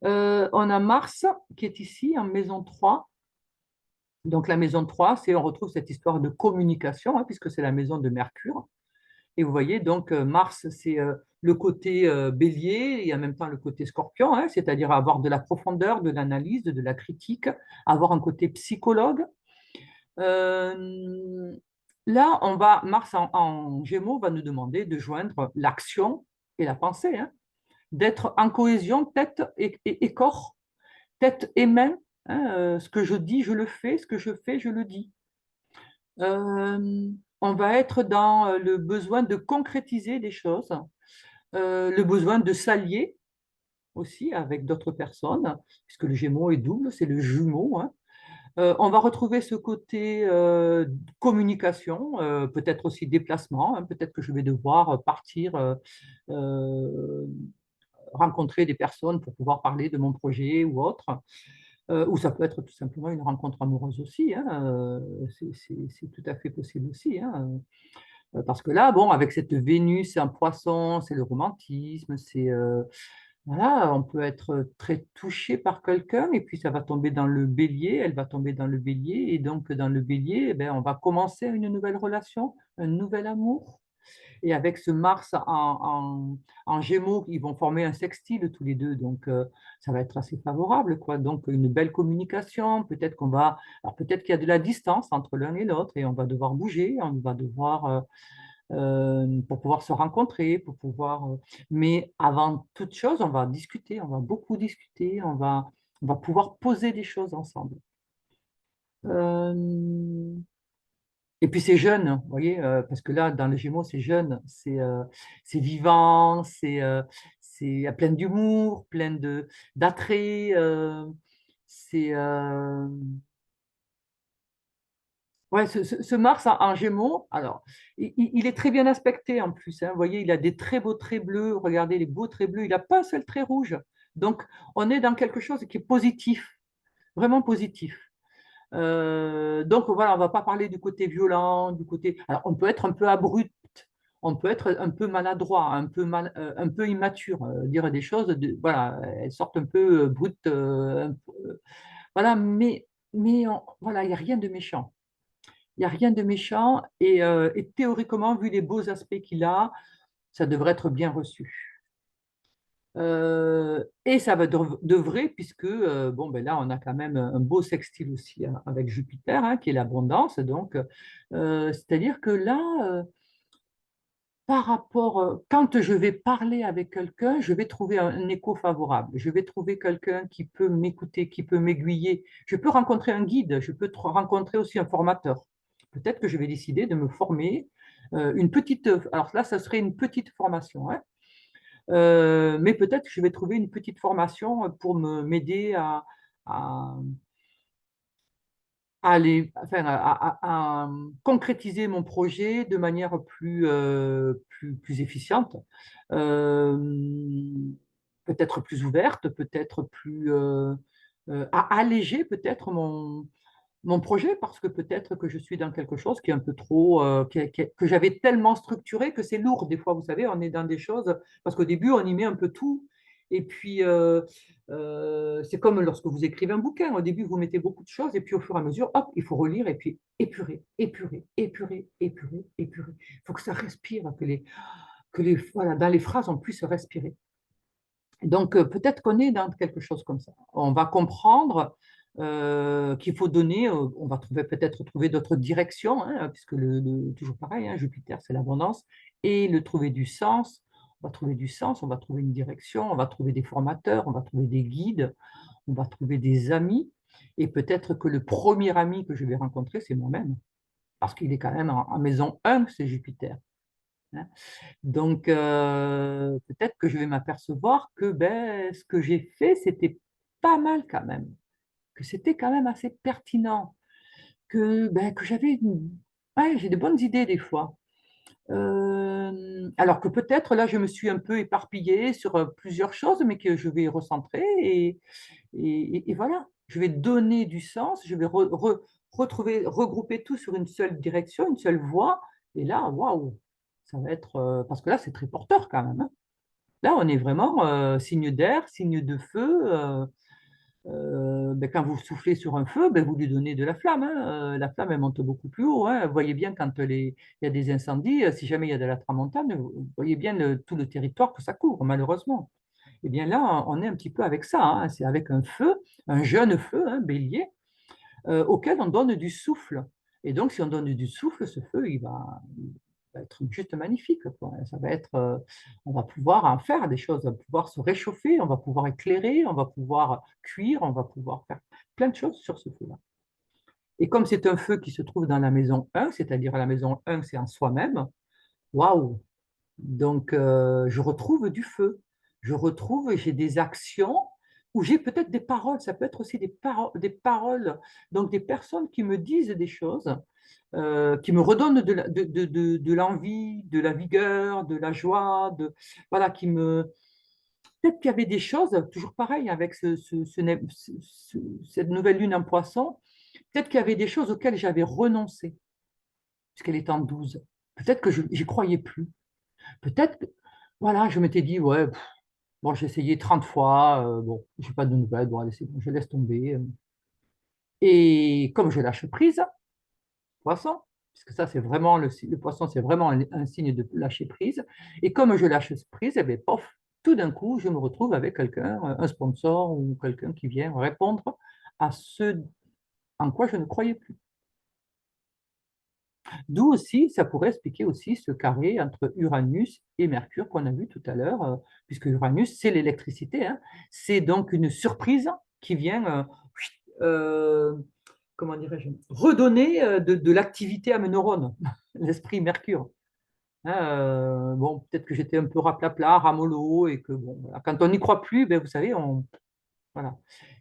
On a Mars qui est ici en maison 3. Donc la maison 3, on retrouve cette histoire de communication, hein, puisque c'est la maison de Mercure. Et vous voyez, donc Mars, c'est le côté bélier et en même temps le côté scorpion, hein, c'est-à-dire avoir de la profondeur, de l'analyse, de la critique, avoir un côté psychologue. Euh, Là, Mars en Gémeaux va nous demander de joindre l'action et la pensée, hein, d'être en cohésion tête et corps, tête et main. Hein, ce que je dis, je le fais, ce que je fais, je le dis. On va être dans le besoin de concrétiser des choses, le besoin de s'allier aussi avec d'autres personnes, puisque le Gémeaux est double, c'est le jumeau. Hein. On va retrouver ce côté communication, peut-être aussi déplacement, hein, peut-être que je vais devoir partir euh, rencontrer des personnes pour pouvoir parler de mon projet ou autre. Ou ça peut être tout simplement une rencontre amoureuse aussi, hein, c'est tout à fait possible aussi. Hein, parce que là, bon, avec cette Vénus en poisson, c'est le romantisme, voilà, on peut être très touché par quelqu'un et puis ça va tomber dans le bélier, elle va tomber dans le bélier et donc dans le bélier, eh ben, on va commencer une nouvelle relation, un nouvel amour. Et avec ce Mars en Gémeaux, ils vont former un sextile tous les deux, donc ça va être assez favorable, quoi. Donc une belle communication, alors peut-être qu'il y a de la distance entre l'un et l'autre et on va devoir bouger, on va devoir pour pouvoir se rencontrer, mais avant toute chose, on va discuter, on va beaucoup discuter, on va pouvoir poser des choses ensemble. Euh, Et puis c'est jeune, vous voyez, parce que là, dans les Gémeaux, c'est jeune, c'est vivant, c'est plein d'humour, plein d'attrait. C'est ouais, ce Mars en Gémeaux, alors, il est très bien aspecté en plus. Hein, vous voyez, il a des très beaux traits bleus. Regardez les beaux traits bleus. Il n'a pas un seul trait rouge. Donc, on est dans quelque chose qui est positif, vraiment positif. Donc voilà, on ne va pas parler du côté violent, du côté. Alors, on peut être un peu abrupt, on peut être un peu maladroit, un peu immature, dire des choses, voilà, elles sortent un peu brutes, voilà, voilà, il n'y a rien de méchant. Il n'y a rien de méchant et théoriquement, vu les beaux aspects qu'il a, ça devrait être bien reçu. Et ça va de vrai, puisque bon, ben là, on a quand même un beau sextile aussi hein, avec Jupiter, hein, qui est l'abondance. Donc, c'est-à-dire que là, par rapport, quand je vais parler avec quelqu'un, je vais trouver un écho favorable. Je vais trouver quelqu'un qui peut m'écouter, qui peut m'aiguiller. Je peux rencontrer un guide, je peux rencontrer aussi un formateur. Peut-être que je vais décider de me former une petite. Alors là, ça serait une petite formation, hein. Mais peut-être que je vais trouver une petite formation pour m'aider à, enfin, à concrétiser mon projet de manière plus efficiente, euh, peut-être plus ouverte, peut-être à alléger peut-être mon projet parce que peut-être que je suis dans quelque chose qui est un peu trop, que j'avais tellement structuré que c'est lourd. Des fois, vous savez, on est dans des choses, parce qu'au début, on y met un peu tout. Et puis, c'est comme lorsque vous écrivez un bouquin. Au début, vous mettez beaucoup de choses et puis au fur et à mesure, hop, il faut relire et puis épurer, épurer, épurer, épurer, épurer. Il faut que ça respire, voilà, dans les phrases, on puisse respirer. Donc, peut-être qu'on est dans quelque chose comme ça. On va comprendre qu'il faut donner, on va peut-être trouver d'autres directions, hein, puisque toujours pareil, hein, Jupiter, c'est l'abondance, et le trouver du sens. On va trouver du sens, on va trouver une direction, on va trouver des formateurs, on va trouver des guides, on va trouver des amis, et peut-être que le premier ami que je vais rencontrer, c'est moi-même, parce qu'il est quand même en maison 1, c'est Jupiter. Hein. Donc, peut-être que je vais m'apercevoir que ben, ce que j'ai fait, c'était pas mal quand même, que c'était quand même assez pertinent, que ouais, j'ai de bonnes idées des fois. Alors que peut-être là, je me suis un peu éparpillée sur plusieurs choses, mais que je vais recentrer et voilà, je vais donner du sens, je vais regrouper tout sur une seule direction, une seule voie, et là, waouh, ça va être, parce que là, c'est très porteur quand même. Hein. Là, on est vraiment signe d'air, signe de feu. Ben, quand vous soufflez sur un feu, ben, vous lui donnez de la flamme, hein. La flamme, elle monte beaucoup plus haut, hein. Vous voyez bien quand il y a des incendies, si jamais il y a de la tramontane, vous voyez bien tout le territoire que ça couvre, malheureusement. Et bien là, on est un petit peu avec ça, hein. C'est avec un feu, un jeune feu, hein, bélier, auquel on donne du souffle. Et donc, si on donne du souffle, ce feu, il va être juste magnifique, quoi. Ça va être, on va pouvoir en faire des choses, on va pouvoir se réchauffer, on va pouvoir éclairer, on va pouvoir cuire, on va pouvoir faire plein de choses sur ce feu-là. Et comme c'est un feu qui se trouve dans la maison 1, c'est-à-dire la maison 1, c'est en soi-même, waouh! Donc, je retrouve du feu. Je retrouve, j'ai des actions où j'ai peut-être des paroles. Ça peut être aussi des paroles. Donc, des personnes qui me disent des choses, qui me redonnent de l'envie, de la vigueur, de la joie, voilà, peut-être qu'il y avait des choses, toujours pareil, avec cette nouvelle lune en poisson, peut-être qu'il y avait des choses auxquelles j'avais renoncé, puisqu'elle est en 12. Peut-être que je n'y croyais plus. Peut-être que, voilà, je m'étais dit, ouais, bon, j'ai essayé 30 fois, bon, je n'ai pas de nouvelles, bon, allez, c'est bon, je laisse tomber. Et comme je lâche prise, poisson, puisque ça, c'est vraiment le poisson, c'est vraiment un signe de lâcher prise. Et comme je lâche prise, eh bien, pof, tout d'un coup, je me retrouve avec quelqu'un, un sponsor ou quelqu'un qui vient répondre à ce en quoi je ne croyais plus. D'où aussi, ça pourrait expliquer aussi ce carré entre Uranus et Mercure qu'on a vu tout à l'heure, puisque Uranus, c'est l'électricité, hein. C'est donc une surprise qui vient, euh, comment dirais-je, redonner de l'activité à mes neurones, l'esprit Mercure. Hein, bon, peut-être que j'étais un peu raplapla, ramollo, et que bon, voilà, quand on n'y croit plus, ben, vous savez, voilà.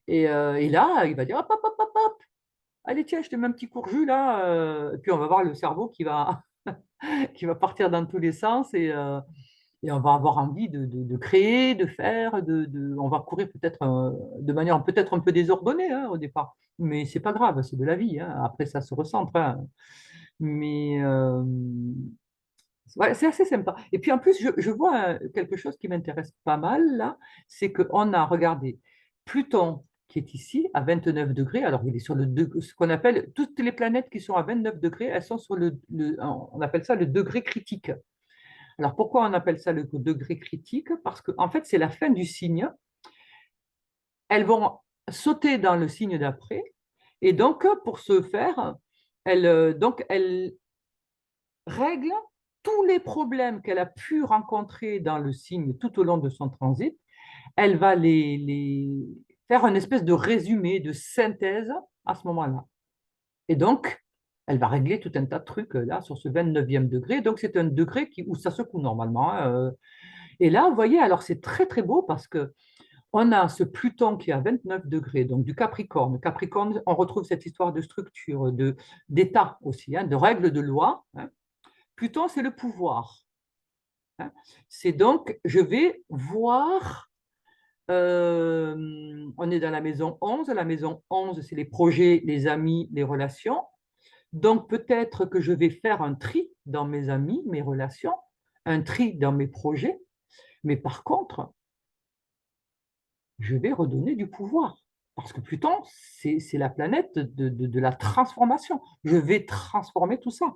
Et là, il va dire, hop, hop, hop, hop, hop, allez, tiens, je te mets un petit courjus là, et puis on va voir le cerveau qui va partir dans tous les sens et on va avoir envie de créer, de faire, on va courir peut-être de manière peut-être un peu désordonnée, hein, au départ, mais c'est pas grave, c'est de la vie, hein. Après, ça se recentre, hein. Mais ouais, c'est assez sympa. Et puis en plus, je vois quelque chose qui m'intéresse pas mal là, c'est qu'on a regardé Pluton qui est ici à 29 degrés. Alors, il est sur ce qu'on appelle toutes les planètes qui sont à 29 degrés, elles sont sur on appelle ça le degré critique. Alors, pourquoi on appelle ça le degré critique? Parce qu'en en fait, c'est la fin du signe. Elles vont sauter dans le signe d'après. Et donc, pour ce faire, elles règlent tous les problèmes qu'elle a pu rencontrer dans le signe tout au long de son transit. Elle va les faire une espèce de résumé, de synthèse à ce moment-là. Et donc, elle va régler tout un tas de trucs là sur ce 29e degré. Donc, c'est un degré où ça secoue normalement, hein. Et là, vous voyez, alors c'est très très beau parce que on a ce Pluton qui est à 29 degrés, donc du Capricorne. Capricorne, on retrouve cette histoire de structure, d'état aussi, hein, de règles de loi, hein. Pluton, c'est le pouvoir, hein. C'est donc, je vais voir, on est dans la maison 11. La maison 11, c'est les projets, les amis, les relations. Donc peut-être que je vais faire un tri dans mes amis, mes relations, un tri dans mes projets, mais par contre, je vais redonner du pouvoir. Parce que Pluton, c'est la planète de la transformation. Je vais transformer tout ça.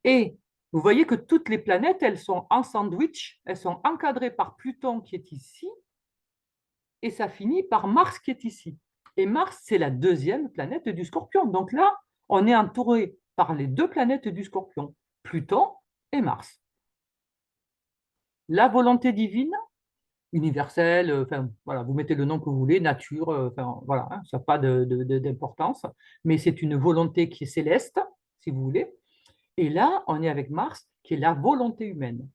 Et vous voyez que toutes les planètes, elles sont en sandwich, elles sont encadrées par Pluton qui est ici, et ça finit par Mars qui est ici. Et Mars, c'est la deuxième planète du Scorpion. Donc là, on est entouré par les deux planètes du Scorpion, Pluton et Mars. La volonté divine, universelle, enfin, voilà, vous mettez le nom que vous voulez, nature, enfin, voilà, hein, ça n'a pas d'importance, mais c'est une volonté qui est céleste, si vous voulez. Et là, on est avec Mars, qui est la volonté humaine.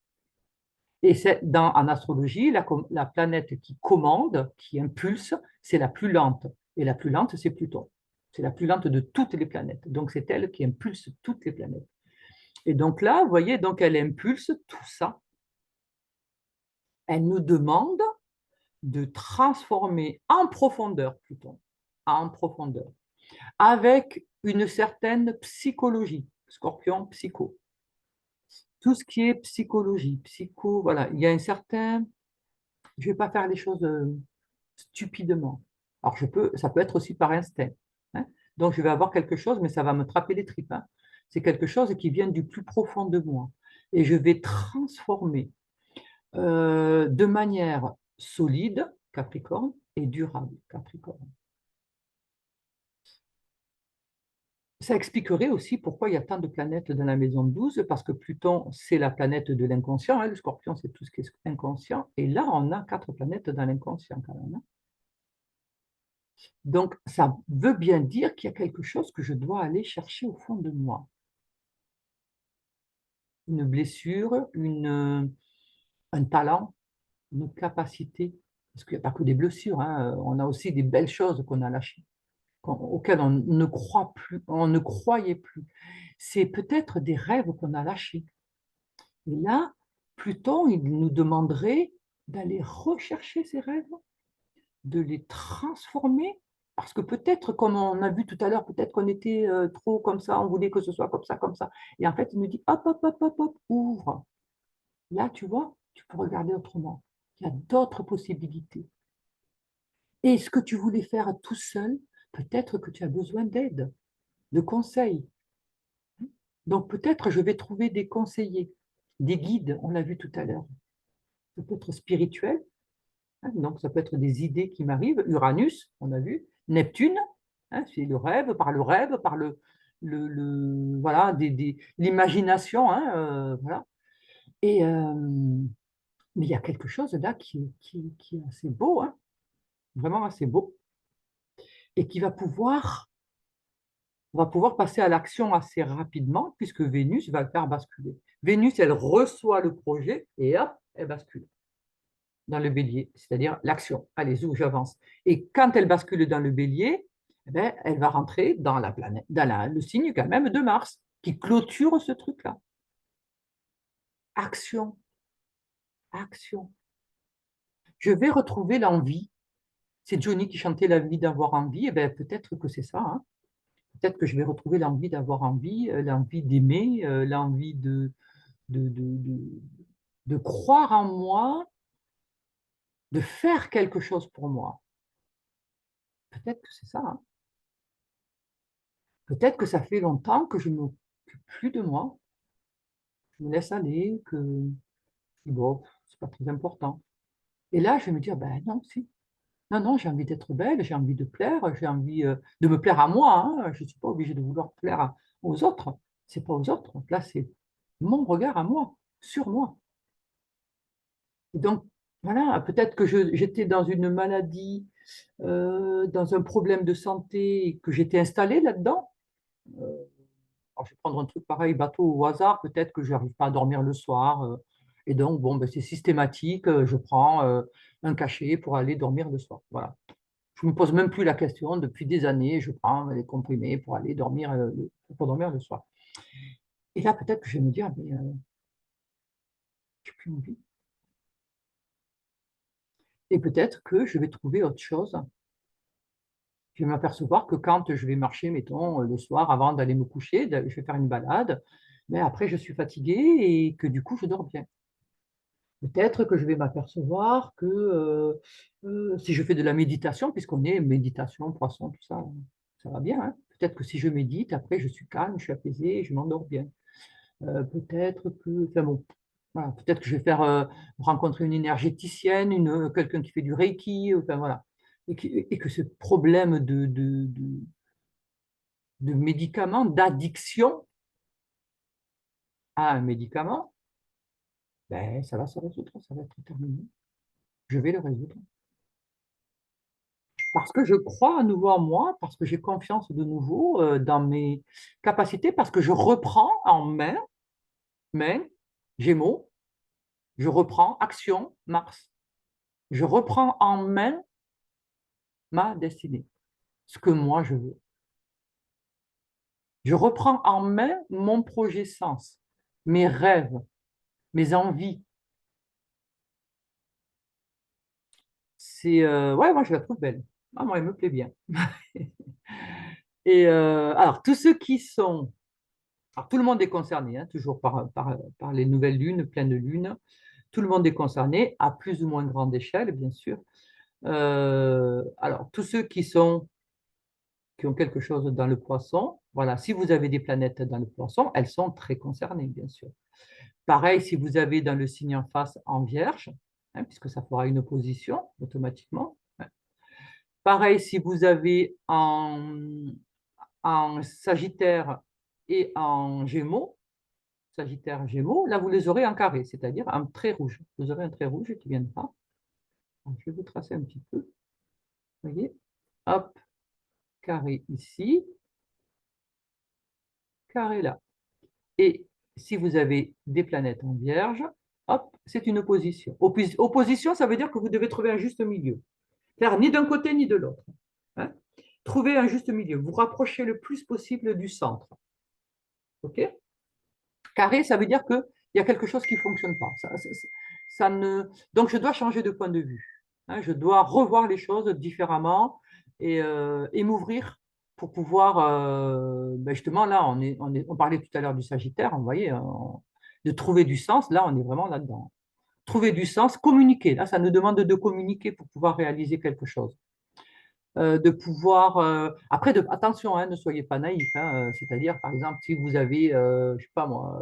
Et en astrologie, la planète qui commande, qui impulse, c'est la plus lente. Et la plus lente, c'est Pluton. C'est la plus lente de toutes les planètes. Donc, c'est elle qui impulse toutes les planètes. Et donc là, vous voyez, donc elle impulse tout ça. Elle nous demande de transformer en profondeur Pluton, en profondeur, avec une certaine psychologie. Scorpion, psycho. Tout ce qui est psychologie, psycho, voilà, il y a un certain Je ne vais pas faire les choses stupidement. Alors, ça peut être aussi par instinct, hein. Donc, je vais avoir quelque chose, mais ça va me trapper les tripes, hein. C'est quelque chose qui vient du plus profond de moi. Et je vais transformer de manière solide, Capricorne, et durable, Capricorne. Ça expliquerait aussi pourquoi il y a tant de planètes dans la maison 12, parce que Pluton, c'est la planète de l'inconscient, hein. Le Scorpion, c'est tout ce qui est inconscient. Et là, on a 4 planètes dans l'inconscient quand même, hein. Donc, ça veut bien dire qu'il y a quelque chose que je dois aller chercher au fond de moi. Une blessure, un talent, une capacité. Parce qu'il n'y a pas que des blessures, hein. On a aussi des belles choses qu'on a lâchées, auxquelles on ne croit plus, on ne croyait plus. C'est peut-être des rêves qu'on a lâchés. Et là, Pluton, il nous demanderait d'aller rechercher ces rêves, de les transformer, parce que peut-être, comme on a vu tout à l'heure, peut-être qu'on était trop comme ça, on voulait que ce soit comme ça, comme ça. Et en fait, il nous dit, hop, hop, hop, hop, hop, ouvre. Là, tu vois, tu peux regarder autrement. Il y a d'autres possibilités. Et ce que tu voulais faire tout seul, peut-être que tu as besoin d'aide, de conseils. Donc peut-être je vais trouver des conseillers, des guides, on l'a vu tout à l'heure. Ça peut être spirituel, hein, donc ça peut être des idées qui m'arrivent. Uranus, on a vu. Neptune, hein, c'est le rêve, par voilà, l'imagination, hein, voilà. Et, mais il y a quelque chose là qui est assez beau, hein, vraiment assez beau, et qui on va pouvoir passer à l'action assez rapidement, puisque Vénus va le faire basculer. Vénus, elle reçoit le projet et hop, elle bascule dans le bélier, c'est-à-dire l'action. Allez, où j'avance. Et quand elle bascule dans le bélier, eh ben, elle va rentrer dans la planète, le signe quand même de Mars, qui clôture ce truc-là. Action, action. Je vais retrouver l'envie. C'est Johnny qui chantait l'envie d'avoir envie. Et ben, peut-être que c'est ça, hein. Peut-être que je vais retrouver l'envie d'avoir envie, l'envie d'aimer, l'envie de, de, de, de croire en moi, de faire quelque chose pour moi. Peut-être que c'est ça, hein. Peut-être que ça fait longtemps que je ne m'occupe plus de moi, je me laisse aller, que bon, c'est pas très important. Et là, je vais me dire, ben non, si. Non, non, j'ai envie d'être belle, j'ai envie de plaire, j'ai envie de me plaire à moi, hein. Je ne suis pas obligée de vouloir plaire aux autres. C'est pas aux autres. Là, c'est mon regard à moi, sur moi. Et donc, voilà, peut-être que j'étais dans une maladie, dans un problème de santé, et que j'étais installée là-dedans. Euh, alors, je vais prendre un truc pareil, bateau au hasard, peut-être que je n'arrive pas à dormir le soir. Et donc, bon, ben, c'est systématique, je prends un cachet pour aller dormir le soir. Voilà. Je ne me pose même plus la question, depuis des années, je prends des comprimés pour aller dormir, pour dormir le soir. Et là, peut-être que je vais me dire, mais je n'ai plus envie. Et peut-être que je vais trouver autre chose. Je vais m'apercevoir que quand je vais marcher, mettons, le soir, avant d'aller me coucher, je vais faire une balade, mais après, je suis fatiguée et que du coup, je dors bien. Peut-être que je vais m'apercevoir que si je fais de la méditation, puisqu'on est méditation, poisson, tout ça, ça va bien, hein. Peut-être que si je médite, après, je suis calme, je suis apaisé, je m'endors bien. Peut-être que, enfin bon, voilà, peut-être que je vais faire rencontrer une énergéticienne, quelqu'un qui fait du Reiki, enfin voilà. Et que ce problème de médicament, d'addiction à un médicament, ben, ça va se résoudre, ça va être terminé. Je vais le résoudre. Parce que je crois à nouveau en moi, parce que j'ai confiance de nouveau dans mes capacités, parce que je reprends en main, Gémeaux, je reprends action, Mars. Je reprends en main ma destinée, ce que moi je veux. Je reprends en main mon projet sens, mes rêves, mes envies. Ouais, moi je la trouve belle. Ah, moi, elle me plaît bien. Et alors, tous ceux qui sont, alors tout le monde est concerné, hein, toujours par les nouvelles lunes, pleines de lunes. Tout le monde est concerné, à plus ou moins grande échelle, bien sûr. Alors, tous ceux qui ont quelque chose dans le poisson, voilà, si vous avez des planètes dans le poisson, elles sont très concernées, bien sûr. Pareil, si vous avez dans le signe en face en vierge, hein, puisque ça fera une opposition automatiquement. Pareil, si vous avez en Sagittaire et en Gémeaux, Sagittaire, Gémeaux, là vous les aurez en carré, c'est-à-dire un trait rouge. Vous aurez un trait rouge qui viendra. Je vais vous tracer un petit peu. Vous voyez, hop, carré ici, carré là. Et si vous avez des planètes en Vierge, hop, c'est une opposition. Opposition, ça veut dire que vous devez trouver un juste milieu. Faire ni d'un côté ni de l'autre. Hein. Trouver un juste milieu. Vous rapprochez le plus possible du centre. OK? Carré, ça veut dire qu'il y a quelque chose qui ne fonctionne pas. Ça ne... Donc, je dois changer de point de vue. Hein. Je dois revoir les choses différemment et m'ouvrir pour pouvoir, ben justement, là, on parlait tout à l'heure du Sagittaire, vous voyez, de trouver du sens. Là, on est vraiment là-dedans. Trouver du sens, communiquer. Là, ça nous demande de communiquer pour pouvoir réaliser quelque chose. De pouvoir. Après, attention, hein, ne soyez pas naïf. Hein, c'est-à-dire, par exemple, si vous avez, je ne sais pas moi,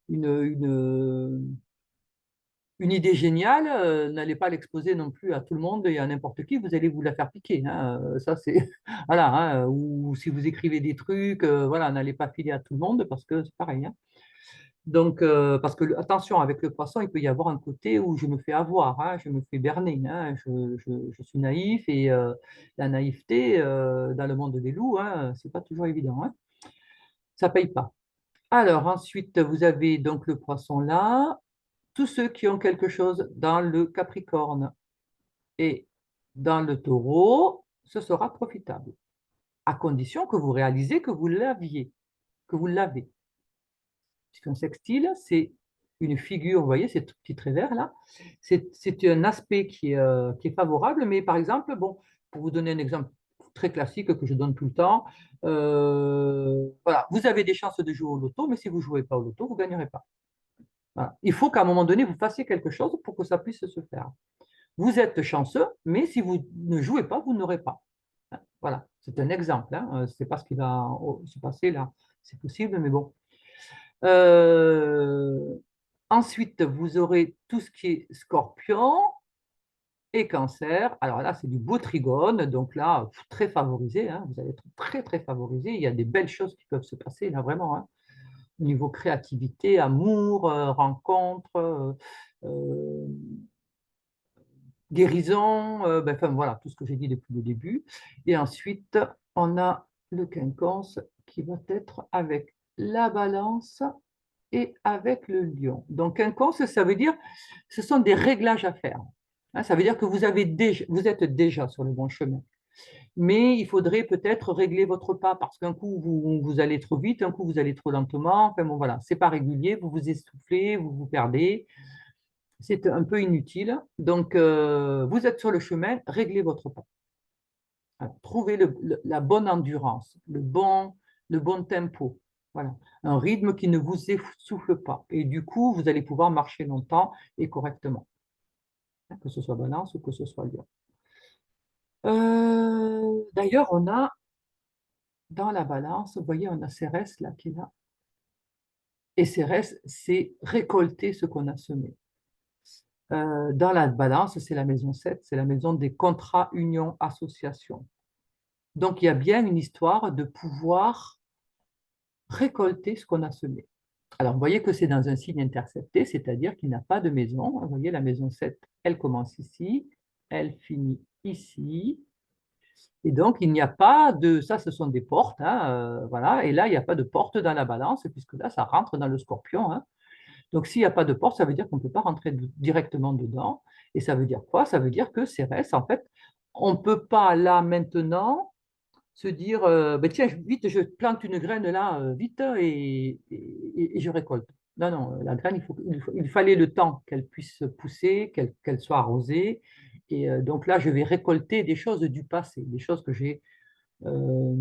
une, une, une idée géniale, n'allez pas l'exposer non plus à tout le monde et à n'importe qui, vous allez vous la faire piquer. Hein, ça, c'est. Voilà. Hein, ou si vous écrivez des trucs, voilà, n'allez pas filer à tout le monde parce que c'est pareil. Hein. Donc, parce que, attention, avec le poisson, il peut y avoir un côté où je me fais avoir, hein, je me fais berner, hein, je suis naïf et la naïveté dans le monde des loups, hein, c'est pas toujours évident, hein, ça paye pas. Alors, ensuite, vous avez donc le poisson là, tous ceux qui ont quelque chose dans le Capricorne et dans le Taureau, ce sera profitable, à condition que vous réalisez que vous l'aviez, que vous l'avez. Puisqu'un sextile, c'est une figure, vous voyez, ces petits traits verts là, c'est un aspect qui est favorable, mais par exemple, bon, pour vous donner un exemple très classique que je donne tout le temps, voilà, vous avez des chances de jouer au loto, mais si vous ne jouez pas au loto, vous ne gagnerez pas. Voilà. Il faut qu'à un moment donné, vous fassiez quelque chose pour que ça puisse se faire. Vous êtes chanceux, mais si vous ne jouez pas, vous n'aurez pas. Voilà, c'est un exemple. Hein. Ce n'est pas ce qui va se passer là. C'est possible, mais bon. Euh, Ensuite, vous aurez tout ce qui est scorpion et cancer. Alors là, c'est du beau trigone, donc là, très favorisé. Hein. Vous allez être très, très favorisé. Il y a des belles choses qui peuvent se passer là, vraiment. Hein. Au niveau créativité, amour, rencontre, guérison, ben, enfin voilà, tout ce que j'ai dit depuis le début. Et ensuite, on a le quinconce qui va être avec la balance et avec le lion. Donc, quinconce, ça veut dire, ce sont des réglages à faire. Hein, ça veut dire que vous êtes déjà sur le bon chemin. Mais il faudrait peut-être régler votre pas parce qu'un coup, vous allez trop vite, un coup, vous allez trop lentement. Enfin bon, voilà, c'est pas régulier, vous vous essoufflez, vous vous perdez. C'est un peu inutile. Donc, vous êtes sur le chemin, réglez votre pas. Alors, trouvez la bonne endurance, le bon tempo. Voilà. Un rythme qui ne vous essouffle pas. Et du coup, vous allez pouvoir marcher longtemps et correctement, hein, que ce soit balance ou que ce soit lion. D'ailleurs, on a dans la balance, vous voyez, on a Cérès là qui est là. Et Cérès, c'est récolter ce qu'on a semé. Dans la balance, c'est la maison 7, c'est la maison des contrats, unions, associations. Donc, il y a bien une histoire de pouvoir récolter ce qu'on a semé. Alors, vous voyez que c'est dans un signe intercepté, c'est-à-dire qu'il n'a pas de maison. Vous voyez, la maison 7, elle commence ici, elle finit ici. Et donc, il n'y a pas de... Ça, ce sont des portes. Hein, voilà. Et là, il n'y a pas de porte dans la balance, puisque là, ça rentre dans le scorpion. Hein. Donc, s'il n'y a pas de porte, ça veut dire qu'on ne peut pas rentrer directement dedans. Et ça veut dire quoi? Ça veut dire que Cérès, en fait, on ne peut pas, là, maintenant, se dire, ben tiens, vite, je plante une graine là, vite, et je récolte. Non, non, la graine, il fallait le temps qu'elle puisse pousser, qu'elle soit arrosée. Et donc là, je vais récolter des choses du passé, des choses que j'ai euh,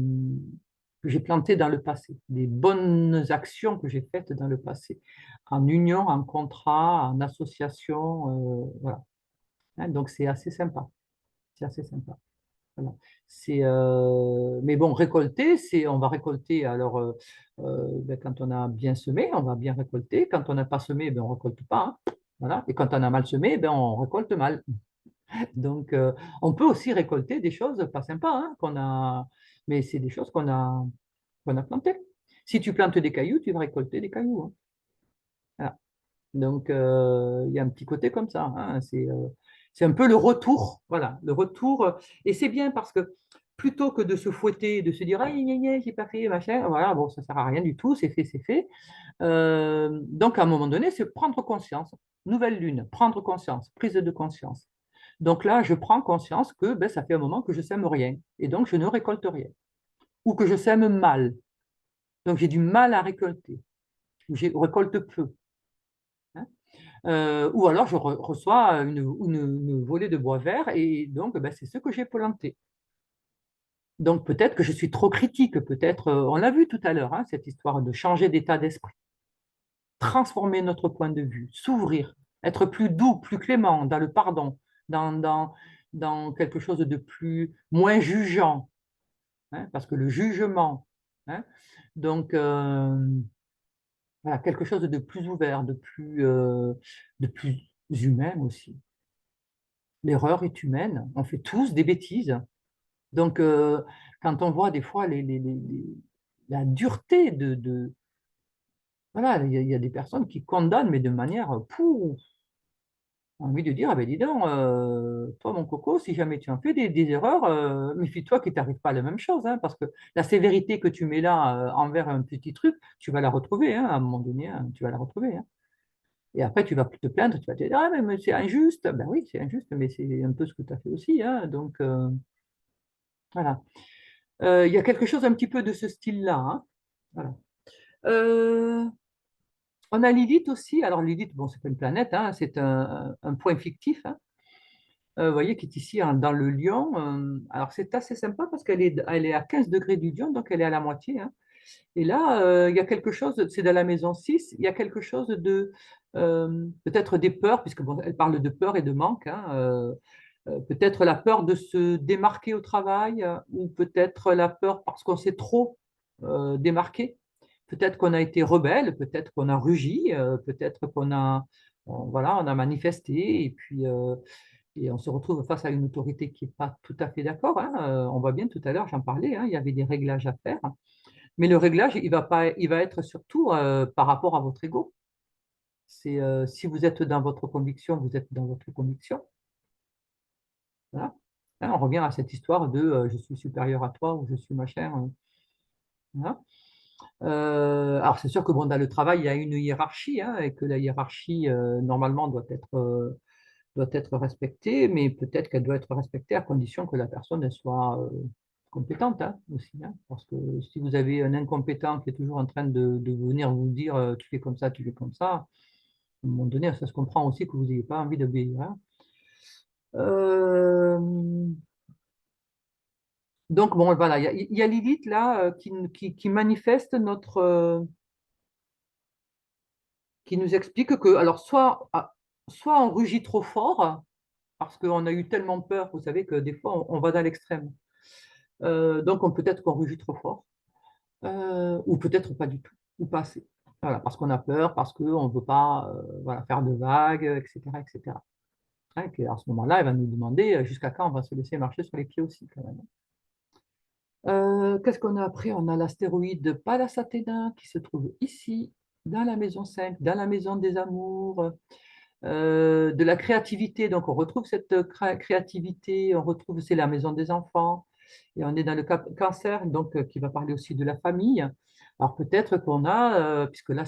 que j'ai plantées dans le passé, des bonnes actions que j'ai faites dans le passé, en union, en contrat, en association, voilà. Hein, donc c'est assez sympa, c'est assez sympa. Voilà. Mais bon, récolter, on va récolter. Alors, ben, quand on a bien semé, on va bien récolter. Quand on n'a pas semé, ben, on ne récolte pas. Hein. Voilà. Et quand on a mal semé, ben, on récolte mal. Donc, on peut aussi récolter des choses pas sympas, hein, mais c'est des choses qu'on a plantées. Si tu plantes des cailloux, tu vas récolter des cailloux. Hein. Voilà. Donc, il y a un petit côté comme ça. Hein. C'est un peu le retour. Voilà, le retour. Et c'est bien parce que plutôt que de se fouetter, de se dire, ah, gna, gna, j'ai pas fait, machin, voilà, bon, ça sert à rien du tout, c'est fait, c'est fait. Donc, à un moment donné, c'est prendre conscience. Nouvelle lune, prendre conscience, prise de conscience. Donc là, je prends conscience que ben, ça fait un moment que je sème rien. Et donc, je ne récolte rien. Ou que je sème mal. Donc, j'ai du mal à récolter. Ou je récolte peu. Hein. Ou alors je reçois une volée de bois vert et donc ben, c'est ce que j'ai planté. Donc peut-être que je suis trop critique, peut-être, on l'a vu tout à l'heure, hein, cette histoire de changer d'état d'esprit, transformer notre point de vue, s'ouvrir, être plus doux, plus clément dans le pardon, dans, dans, dans quelque chose de plus, moins jugeant, hein, parce que le jugement, hein, donc voilà, quelque chose de plus ouvert, de plus humain aussi. L'erreur est humaine, on fait tous des bêtises. Donc, quand on voit des fois la dureté voilà, il y a des personnes qui condamnent, mais de manière, pour envie de dire, ah ben dis donc, toi mon coco, si jamais tu en fais des erreurs, méfie-toi qu'il ne t'arrive pas la même chose, hein, parce que la sévérité que tu mets là envers un petit truc, tu vas la retrouver, hein, à un moment donné, hein, tu vas la retrouver. Hein. Et après, tu vas te plaindre, tu vas te dire, ah mais c'est injuste. Ben oui, c'est injuste, mais c'est un peu ce que tu as fait aussi. Hein, donc, voilà. Il y a quelque chose un petit peu de ce style-là. Hein. Voilà. Euh, on a Lilith aussi. Alors Lilith, bon, c'est pas une planète, hein, c'est un point fictif. Hein, vous voyez, qui est ici hein, dans le Lion. Alors c'est assez sympa parce qu'elle est à 15 degrés du Lion, donc elle est à la moitié. Hein. Et là, il y a quelque chose, c'est dans la maison 6. Il y a quelque chose de peut-être des peurs, puisque bon, elle parle de peur et de manque. Hein, peut-être la peur de se démarquer au travail, ou peut-être la peur parce qu'on s'est trop démarqué. Peut-être qu'on a été rebelle, peut-être qu'on a rugi, peut-être voilà, on a manifesté, et on se retrouve face à une autorité qui n'est pas tout à fait d'accord. Hein. On voit bien tout à l'heure, j'en parlais, hein, il y avait des réglages à faire. Mais le réglage, il va être surtout par rapport à votre ego. Si vous êtes dans votre conviction, vous êtes dans votre conviction. Voilà. Hein, on revient à cette histoire de je suis supérieur à toi ou je suis machin. Voilà. Alors c'est sûr que bon, dans le travail, il y a une hiérarchie hein, et que la hiérarchie, normalement, doit être respectée, mais peut-être qu'elle doit être respectée à condition que la personne elle soit compétente hein, aussi. Hein, parce que si vous avez un incompétent qui est toujours en train de venir vous dire tu fais comme ça, tu fais comme ça, à un moment donné, ça se comprend aussi que vous n'ayez pas envie d'obéir. Hein. Euh, donc, bon, voilà, il y a Lilith là qui manifeste qui nous explique que, alors, soit on rugit trop fort, parce qu'on a eu tellement peur, vous savez que des fois, on va dans l'extrême. Donc, peut-être qu'on rugit trop fort, ou peut-être pas du tout, ou pas assez. Voilà, parce qu'on a peur, parce qu'on ne veut pas voilà, faire de vagues, etc. etc. Hein, à ce moment-là, elle va nous demander jusqu'à quand on va se laisser marcher sur les pieds aussi, quand même. Qu'est-ce qu'on a après? On a l'astéroïde Pallas Athéna qui se trouve ici, dans la maison 5, dans la maison des amours, de la créativité. Donc, on retrouve cette créativité, c'est la maison des enfants. Et on est dans le cancer, donc qui va parler aussi de la famille. Alors, peut-être qu'on a, puisque là,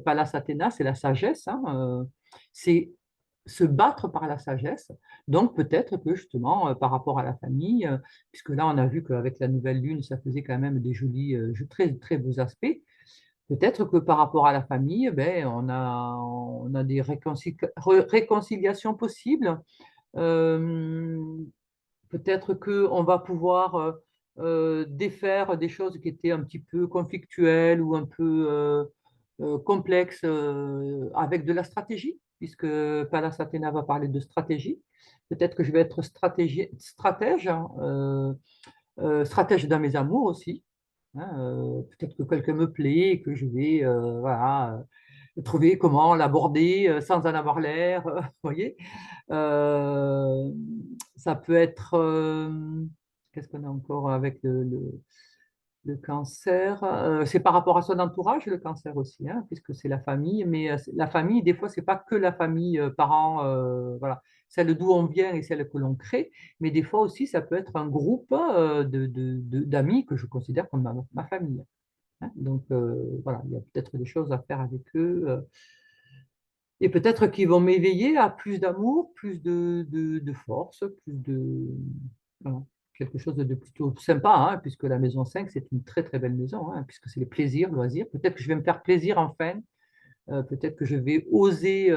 Pallas Athéna, c'est la sagesse, hein, c'est se battre par la sagesse. Donc, peut-être que justement, par rapport à la famille, puisque là, on a vu qu'avec la nouvelle lune, ça faisait quand même des jolis, très, très beaux aspects. Peut-être que par rapport à la famille, ben, on a des réconciliations possibles. Euh, Peut-être qu'on va pouvoir défaire des choses qui étaient un petit peu conflictuelles ou un peu complexes avec de la stratégie, puisque Pallas Athéna va parler de stratégie. Peut-être que je vais être stratège, hein, stratège dans mes amours aussi. Hein, peut-être que quelqu'un me plaît et que je vais voilà, trouver comment l'aborder sans en avoir l'air, vous voyez. Euh, Ça peut être, qu'est-ce qu'on a encore avec le cancer? C'est par rapport à son entourage, le cancer aussi, hein, puisque c'est la famille. Mais la famille, des fois, c'est pas que la famille, parents, voilà, celle d'où on vient et celle que l'on crée. Mais des fois aussi, ça peut être un groupe d'amis que je considère comme ma famille. Hein. Donc, voilà, il y a peut-être des choses à faire avec eux. Et peut-être qu'ils vont m'éveiller à plus d'amour, plus de force, plus de... voilà, quelque chose de plutôt sympa, hein, puisque la maison 5 c'est une très très belle maison, hein, puisque c'est les plaisirs, loisirs. Peut-être que je vais me faire plaisir enfin, peut-être que je vais oser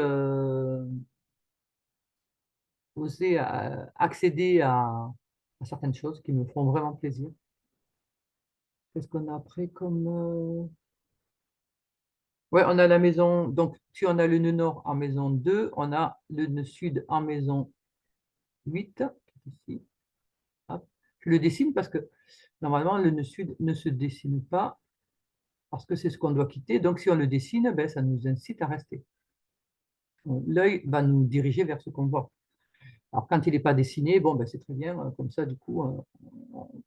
accéder à certaines choses qui me font vraiment plaisir. Qu'est-ce qu'on a après comme... Ouais, on a la maison, donc si on a le nœud nord en maison 2, on a le nœud sud en maison 8, ici. Hop. Je le dessine parce que normalement, le nœud sud ne se dessine pas parce que c'est ce qu'on doit quitter. Donc, si on le dessine, ben, ça nous incite à rester. L'œil va nous diriger vers ce qu'on voit. Alors, quand il n'est pas dessiné, bon, ben, c'est très bien. Comme ça, du coup,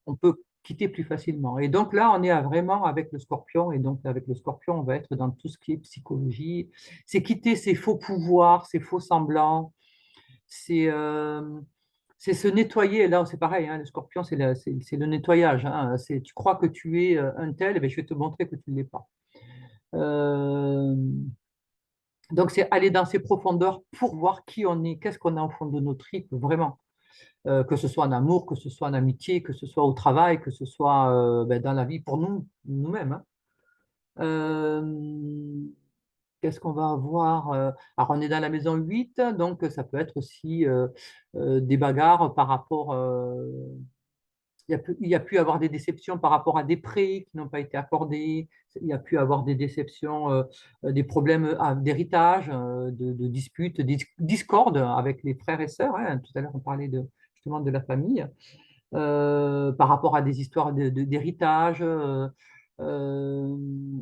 on peut quitter plus facilement. Et donc là, on est vraiment avec le scorpion. Et donc, avec le scorpion, on va être dans tout ce qui est psychologie. C'est quitter ces faux pouvoirs, ces faux semblants. C'est c'est se nettoyer. Là, c'est pareil, hein, le scorpion, c'est le nettoyage. Hein. Tu crois que tu es un tel, et bien, je vais te montrer que tu ne l'es pas. Euh, donc, c'est aller dans ces profondeurs pour voir qui on est, qu'est-ce qu'on a au fond de nos tripes, vraiment. Que ce soit en amour, que ce soit en amitié, que ce soit au travail, que ce soit ben, dans la vie pour nous, nous-mêmes. Hein. Euh, Qu'est-ce qu'on va avoir? Alors, on est dans la maison 8, donc ça peut être aussi des bagarres par rapport. Il y a pu avoir des déceptions par rapport à des prêts qui n'ont pas été accordés. Il y a pu avoir des déceptions, des problèmes d'héritage, de disputes, discordes avec les frères et sœurs. Hein. Tout à l'heure, on parlait justement de la famille. Par rapport à des histoires d'héritage. Vous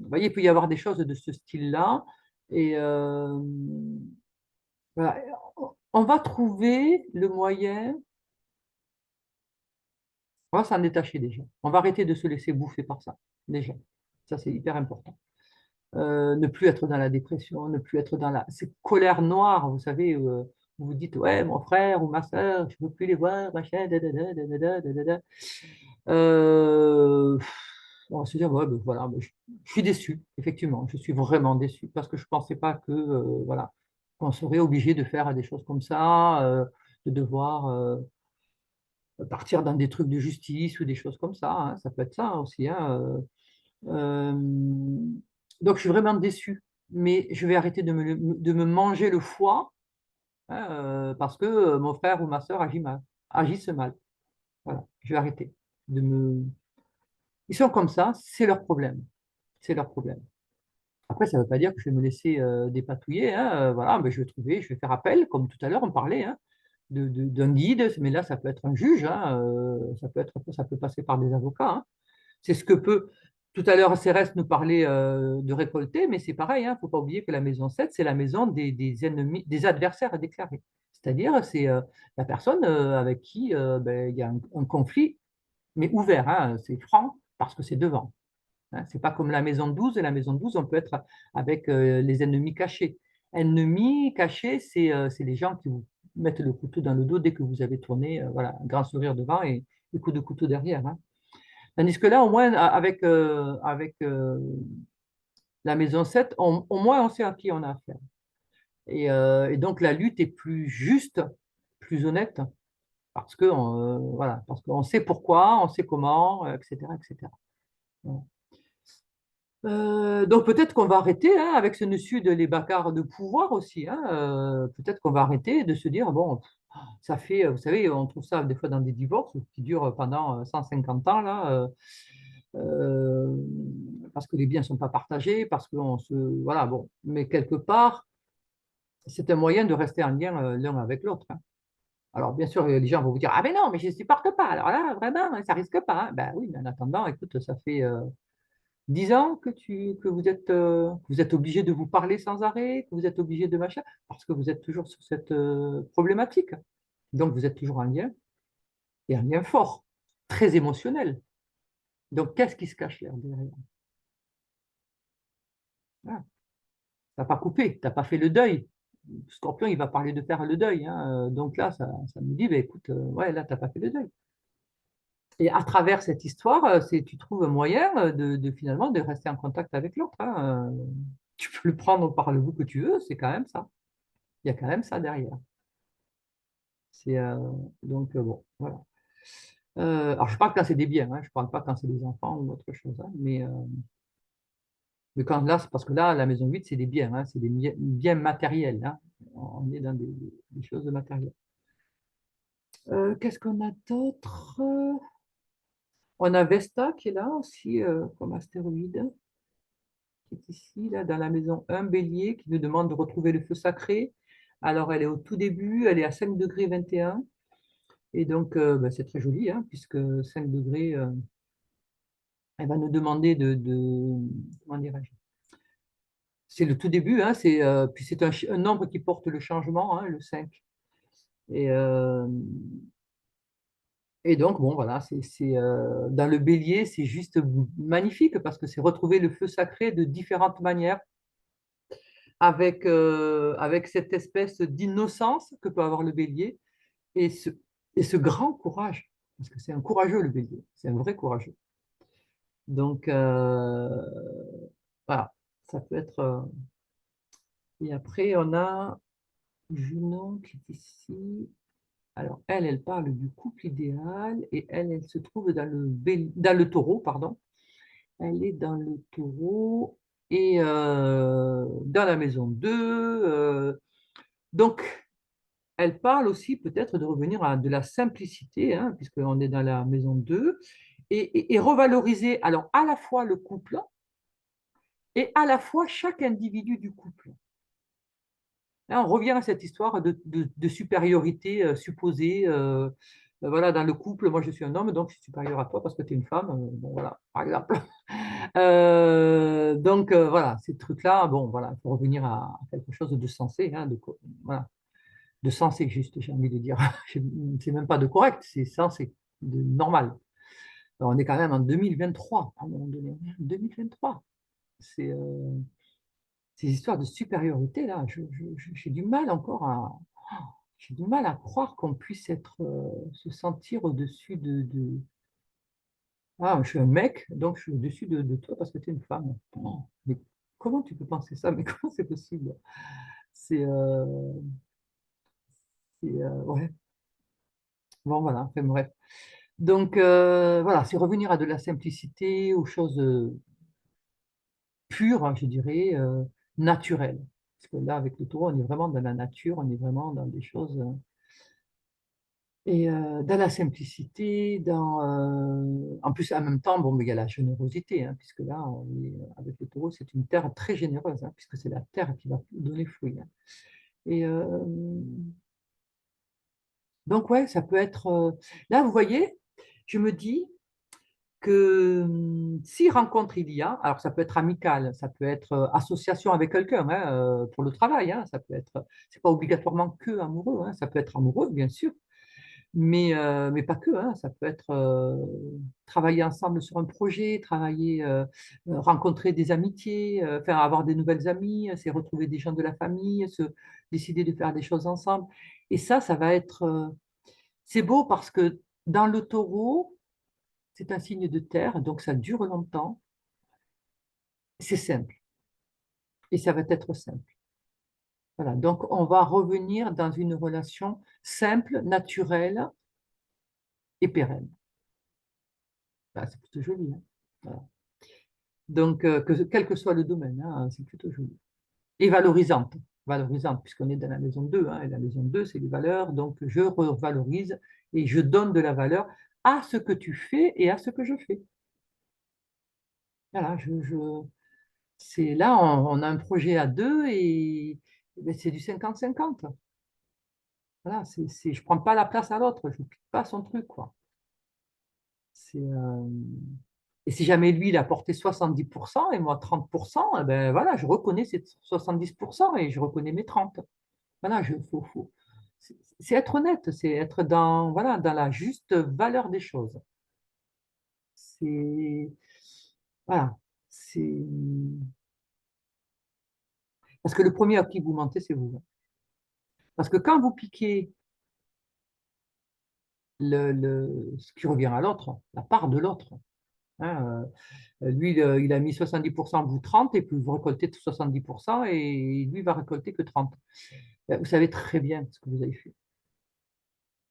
voyez, il peut y avoir des choses de ce style-là. Et voilà. On va trouver le moyen, on va s'en détacher déjà. On va arrêter de se laisser bouffer par ça, déjà. Ça, c'est hyper important. Ne plus être dans la dépression, ne plus être dans cette colère noire, vous savez, où vous dites, ouais, mon frère ou ma soeur, je ne veux plus les voir, machin, da, da, da, da, da, da, da, da. Euh, on va se dire, ouais, ben voilà, ben je suis déçu, effectivement, je suis vraiment déçu parce que je ne pensais pas que, voilà, qu'on serait obligé de faire des choses comme ça, de devoir partir dans des trucs de justice ou des choses comme ça, hein. Ça peut être ça aussi, hein. Euh, donc, je suis vraiment déçu, mais je vais arrêter de me manger le foie, hein, parce que mon frère ou ma soeur agissent mal. Voilà, je vais arrêter de me... Ils sont comme ça, c'est leur problème. C'est leur problème. Après, ça ne veut pas dire que je vais me laisser dépatouiller. Hein, voilà, mais je vais faire appel, comme tout à l'heure on parlait, hein, d'un guide, mais là, ça peut être un juge, hein, ça peut passer par des avocats. Hein. C'est ce que peut. Tout à l'heure, CRS nous parlait de récolter, mais c'est pareil, il ne faut pas oublier que la maison 7, c'est la maison des ennemis, des adversaires déclarés. C'est-à-dire, c'est la personne avec qui ben, il y a un conflit, mais ouvert, hein, c'est franc, parce que c'est devant. Hein. C'est pas comme la maison 12. Et la maison 12, on peut être avec les ennemis cachés. Ennemis cachés, c'est les gens qui vous mettent le couteau dans le dos dès que vous avez tourné, voilà, un grand sourire devant et le coup de couteau derrière. Hein. Tandis que là, au moins, avec la maison 7, au moins, on sait à qui on a affaire. Et donc, la lutte est plus juste, plus honnête, parce que, voilà, parce qu'on sait pourquoi, on sait comment, etc., etc. Voilà. Donc peut-être qu'on va arrêter hein, avec ce dessus de les bagarres de pouvoir aussi. Hein, peut-être qu'on va arrêter de se dire, bon, Ça fait, vous savez, on trouve ça des fois dans des divorces qui durent pendant 150 ans, là, euh, parce que les biens ne sont pas partagés, parce qu'on se. Voilà, bon. Mais quelque part, c'est un moyen de rester en lien l'un avec l'autre, hein. Alors, bien sûr, les gens vont vous dire, ah, mais non, mais je ne supporte pas. Alors là, vraiment, ça risque pas, hein. Ben oui, mais en attendant, écoute, ça fait 10 ans que vous êtes obligé de vous parler sans arrêt, que vous êtes obligé de machin, parce que vous êtes toujours sur cette problématique. Donc, vous êtes toujours en lien, et un lien fort, très émotionnel. Donc, qu'est-ce qui se cache là derrière? Ah, tu n'as pas coupé, tu n'as pas fait le deuil. Scorpion, il va parler de faire le deuil, hein. Donc là, ça me dit, ben, écoute, ouais, là, tu n'as pas fait le deuil. Et à travers cette histoire, tu trouves un moyen finalement de rester en contact avec l'autre, hein. Tu peux le prendre par le bout que tu veux, c'est quand même ça. Il y a quand même ça derrière. C'est, bon, voilà. Alors, je parle quand c'est des biens, hein, je ne parle pas quand c'est des enfants ou autre chose, hein, mais quand là, c'est parce que là, la maison 8 c'est des biens, hein, c'est des biens matériels, hein. On est dans des choses matérielles. Qu'est-ce qu'on a d'autre? On a Vesta qui est là aussi, comme astéroïde, qui est ici, là, dans la maison 1, Bélier, qui nous demande de retrouver le feu sacré. Alors, elle est au tout début, elle est à 5 degrés 21. Et donc, ben, c'est très joli, hein, puisque 5 degrés, elle va nous demander comment dirais-je? C'est le tout début, hein, puis c'est un nombre qui porte le changement, hein, le 5. Et, euh, et donc, bon, voilà, dans le bélier, c'est juste magnifique parce que c'est retrouver le feu sacré de différentes manières, avec cette espèce d'innocence que peut avoir le bélier et ce grand courage, parce que c'est un courageux, le bélier, c'est un vrai courageux. Donc, voilà, ça peut être. Et après, on a Junon qui est ici. Alors, elle parle du couple idéal et elle se trouve dans le taureau, pardon. Elle est dans le taureau et dans la maison 2. Donc, elle parle aussi peut-être de revenir à de la simplicité, hein, puisqu'on est dans la maison 2, et revaloriser alors à la fois le couple et à la fois chaque individu du couple. Là, on revient à cette histoire de supériorité supposée. Voilà, dans le couple, moi je suis un homme, donc je suis supérieur à toi parce que tu es une femme. Bon, voilà, par exemple. Donc voilà, ces trucs-là, bon, voilà, il faut revenir à quelque chose de sensé, hein, voilà, de sensé, juste, j'ai envie de dire. C'est même pas de correct, c'est sensé, de normal. Alors, on est quand même en 2023, à un moment donné. 2023. C'est ces histoires de supériorité, là, j'ai du mal encore j'ai du mal à croire qu'on puisse se sentir au-dessus Ah, je suis un mec, donc je suis au-dessus de toi parce que tu es une femme. Oh, mais comment tu peux penser ça? Mais comment c'est possible? C'est, ouais. Bon, voilà, enfin, bref. Donc, voilà, c'est revenir à de la simplicité, aux choses pures, hein, je dirais, naturelles. Parce que là, avec le taureau, on est vraiment dans la nature, on est vraiment dans des choses. Et dans la simplicité, en plus, en même temps, bon, mais il y a la générosité, hein, puisque là, avec le taureau, c'est une terre très généreuse, hein, puisque c'est la terre qui va donner fruit, hein. Et donc, ouais, ça peut être. Là, vous voyez, je me dis que si rencontre il y a, alors ça peut être amical, ça peut être association avec quelqu'un, hein, pour le travail, hein, ça peut être. C'est pas obligatoirement que amoureux, hein, ça peut être amoureux, bien sûr. Mais pas que, hein, ça peut être travailler ensemble sur un projet, rencontrer des amitiés, enfin, avoir des nouvelles amies, c'est retrouver des gens de la famille, décider de faire des choses ensemble. Et ça va être. C'est beau parce que dans le taureau, c'est un signe de terre, donc ça dure longtemps, c'est simple. Et ça va être simple. Voilà, donc on va revenir dans une relation simple, naturelle et pérenne. Voilà, c'est plutôt joli, hein. Voilà. Donc, quel que soit le domaine, hein, c'est plutôt joli. Et valorisante. valorisante, puisqu'on est dans la maison 2, hein, et la maison 2, c'est les valeurs, donc je revalorise et je donne de la valeur à ce que tu fais et à ce que je fais. Voilà, c'est là, on a un projet à deux et ben, c'est du 50-50. Voilà, je ne prends pas la place à l'autre, je ne pique pas son truc, quoi. C'est, et si jamais lui, il a porté 70% et moi 30%, eh ben voilà, je reconnais ces 70% et je reconnais mes 30. Voilà, c'est être honnête, c'est être dans, voilà, dans la juste valeur des choses. C'est, voilà, c'est, parce que le premier à qui vous mentez, c'est vous. Parce que quand vous piquez ce qui revient à l'autre, la part de l'autre, hein, lui, il a mis 70%, vous 30, et puis vous récoltez 70%, et lui va récolter que 30. Vous savez très bien ce que vous avez fait.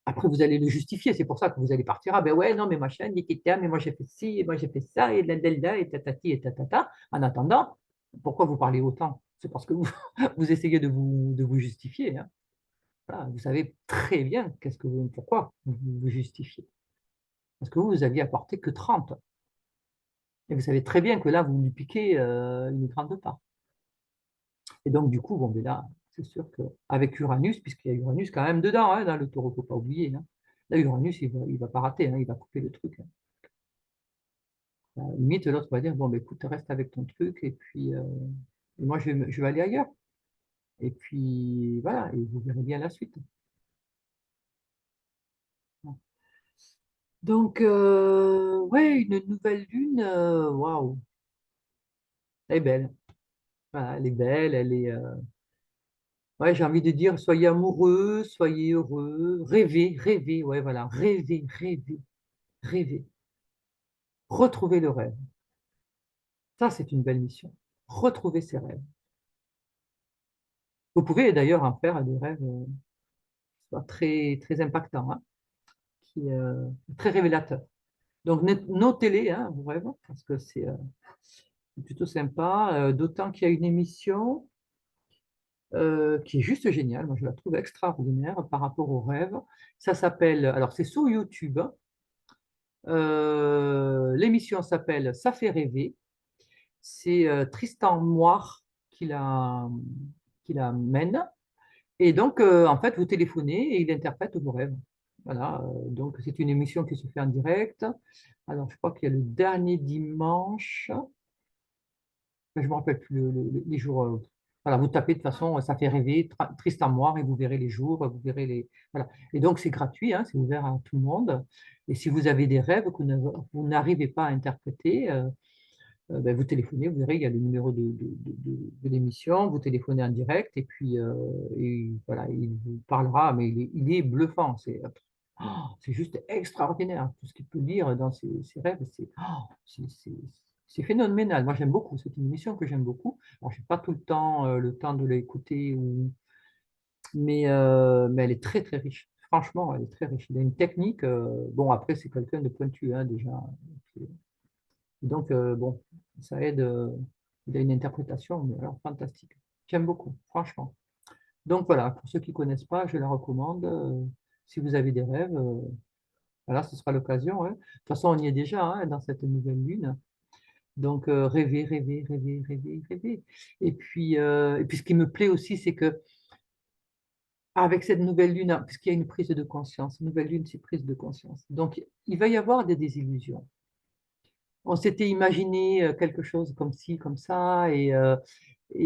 Après, vous allez le justifier, c'est pour ça que vous allez partir. Ah ben ouais, non, mais machin, mais moi j'ai fait ci, et moi j'ai fait ça, et là, et tatati, et tatata. En attendant, pourquoi vous parlez autant? C'est parce que vous, vous essayez de vous justifier, hein. Voilà, vous savez très bien pourquoi vous vous justifiez. Parce que vous aviez apporté que 30. Et vous savez très bien que là, vous lui piquez une grande part. Et donc, du coup, bon, mais là, c'est sûr qu'avec Uranus, puisqu'il y a Uranus quand même dedans, hein, dans le taureau, il ne faut pas oublier, hein. Là, Uranus, il va pas rater, hein, il va couper le truc, hein. Limite, l'autre va dire, bon, ben, écoute, reste avec ton truc, et puis et moi, je vais aller ailleurs. Et puis, voilà, et vous verrez bien la suite. Donc, ouais, une nouvelle lune, waouh, elle est belle. Voilà, elle est belle, elle est. Ouais, j'ai envie de dire, soyez amoureux, soyez heureux, rêvez, rêvez, ouais, voilà, rêvez, rêvez, rêvez. Retrouvez le rêve. Ça, c'est une belle mission. Retrouver ses rêves. Vous pouvez d'ailleurs en faire des rêves soit très, très impactants, hein, très révélateurs. Donc, notez-les, hein, vos rêves, parce que c'est plutôt sympa, d'autant qu'il y a une émission qui est juste géniale. Moi, je la trouve extraordinaire par rapport aux rêves. Ça s'appelle, alors c'est sur YouTube. L'émission s'appelle Ça fait rêver. C'est Tristan Moir qui la mène. Et donc, en fait, vous téléphonez et il interprète vos rêves. Voilà. Donc, c'est une émission qui se fait en direct. Alors, je crois qu'il y a le dernier dimanche. Je ne me rappelle plus les jours. Voilà, vous tapez de toute façon, ça fait rêver, Tristan Moir, et vous verrez les jours, vous verrez les. Voilà. Et donc, c'est gratuit, hein, c'est ouvert à tout le monde. Et si vous avez des rêves que vous n'arrivez pas à interpréter, ben, vous téléphonez, vous verrez, il y a le numéro de l'émission, vous téléphonez en direct, et puis et voilà, il vous parlera, mais il est bluffant, c'est juste extraordinaire, tout ce qu'il peut lire dans ses rêves, c'est phénoménal. Moi, j'aime beaucoup, c'est une émission que j'aime beaucoup. Alors, je n'ai pas tout le temps de l'écouter, mais elle est très, très riche. Franchement, elle est très riche. Il a une technique, bon, après, c'est quelqu'un de pointu, hein, déjà. Donc, bon, ça aide. Il a une interprétation mais alors, fantastique. J'aime beaucoup, franchement. Donc, voilà, pour ceux qui ne connaissent pas, je la recommande. Si vous avez des rêves, voilà, ce sera l'occasion, hein. De toute façon, on y est déjà, hein, dans cette nouvelle lune. Donc, rêver, rêver, rêver, rêver, rêver. Et puis, ce qui me plaît aussi, c'est que avec cette nouvelle lune, hein, puisqu'il y a une prise de conscience, nouvelle lune, c'est prise de conscience. Donc, il va y avoir des désillusions. On s'était imaginé quelque chose comme ci, comme ça, et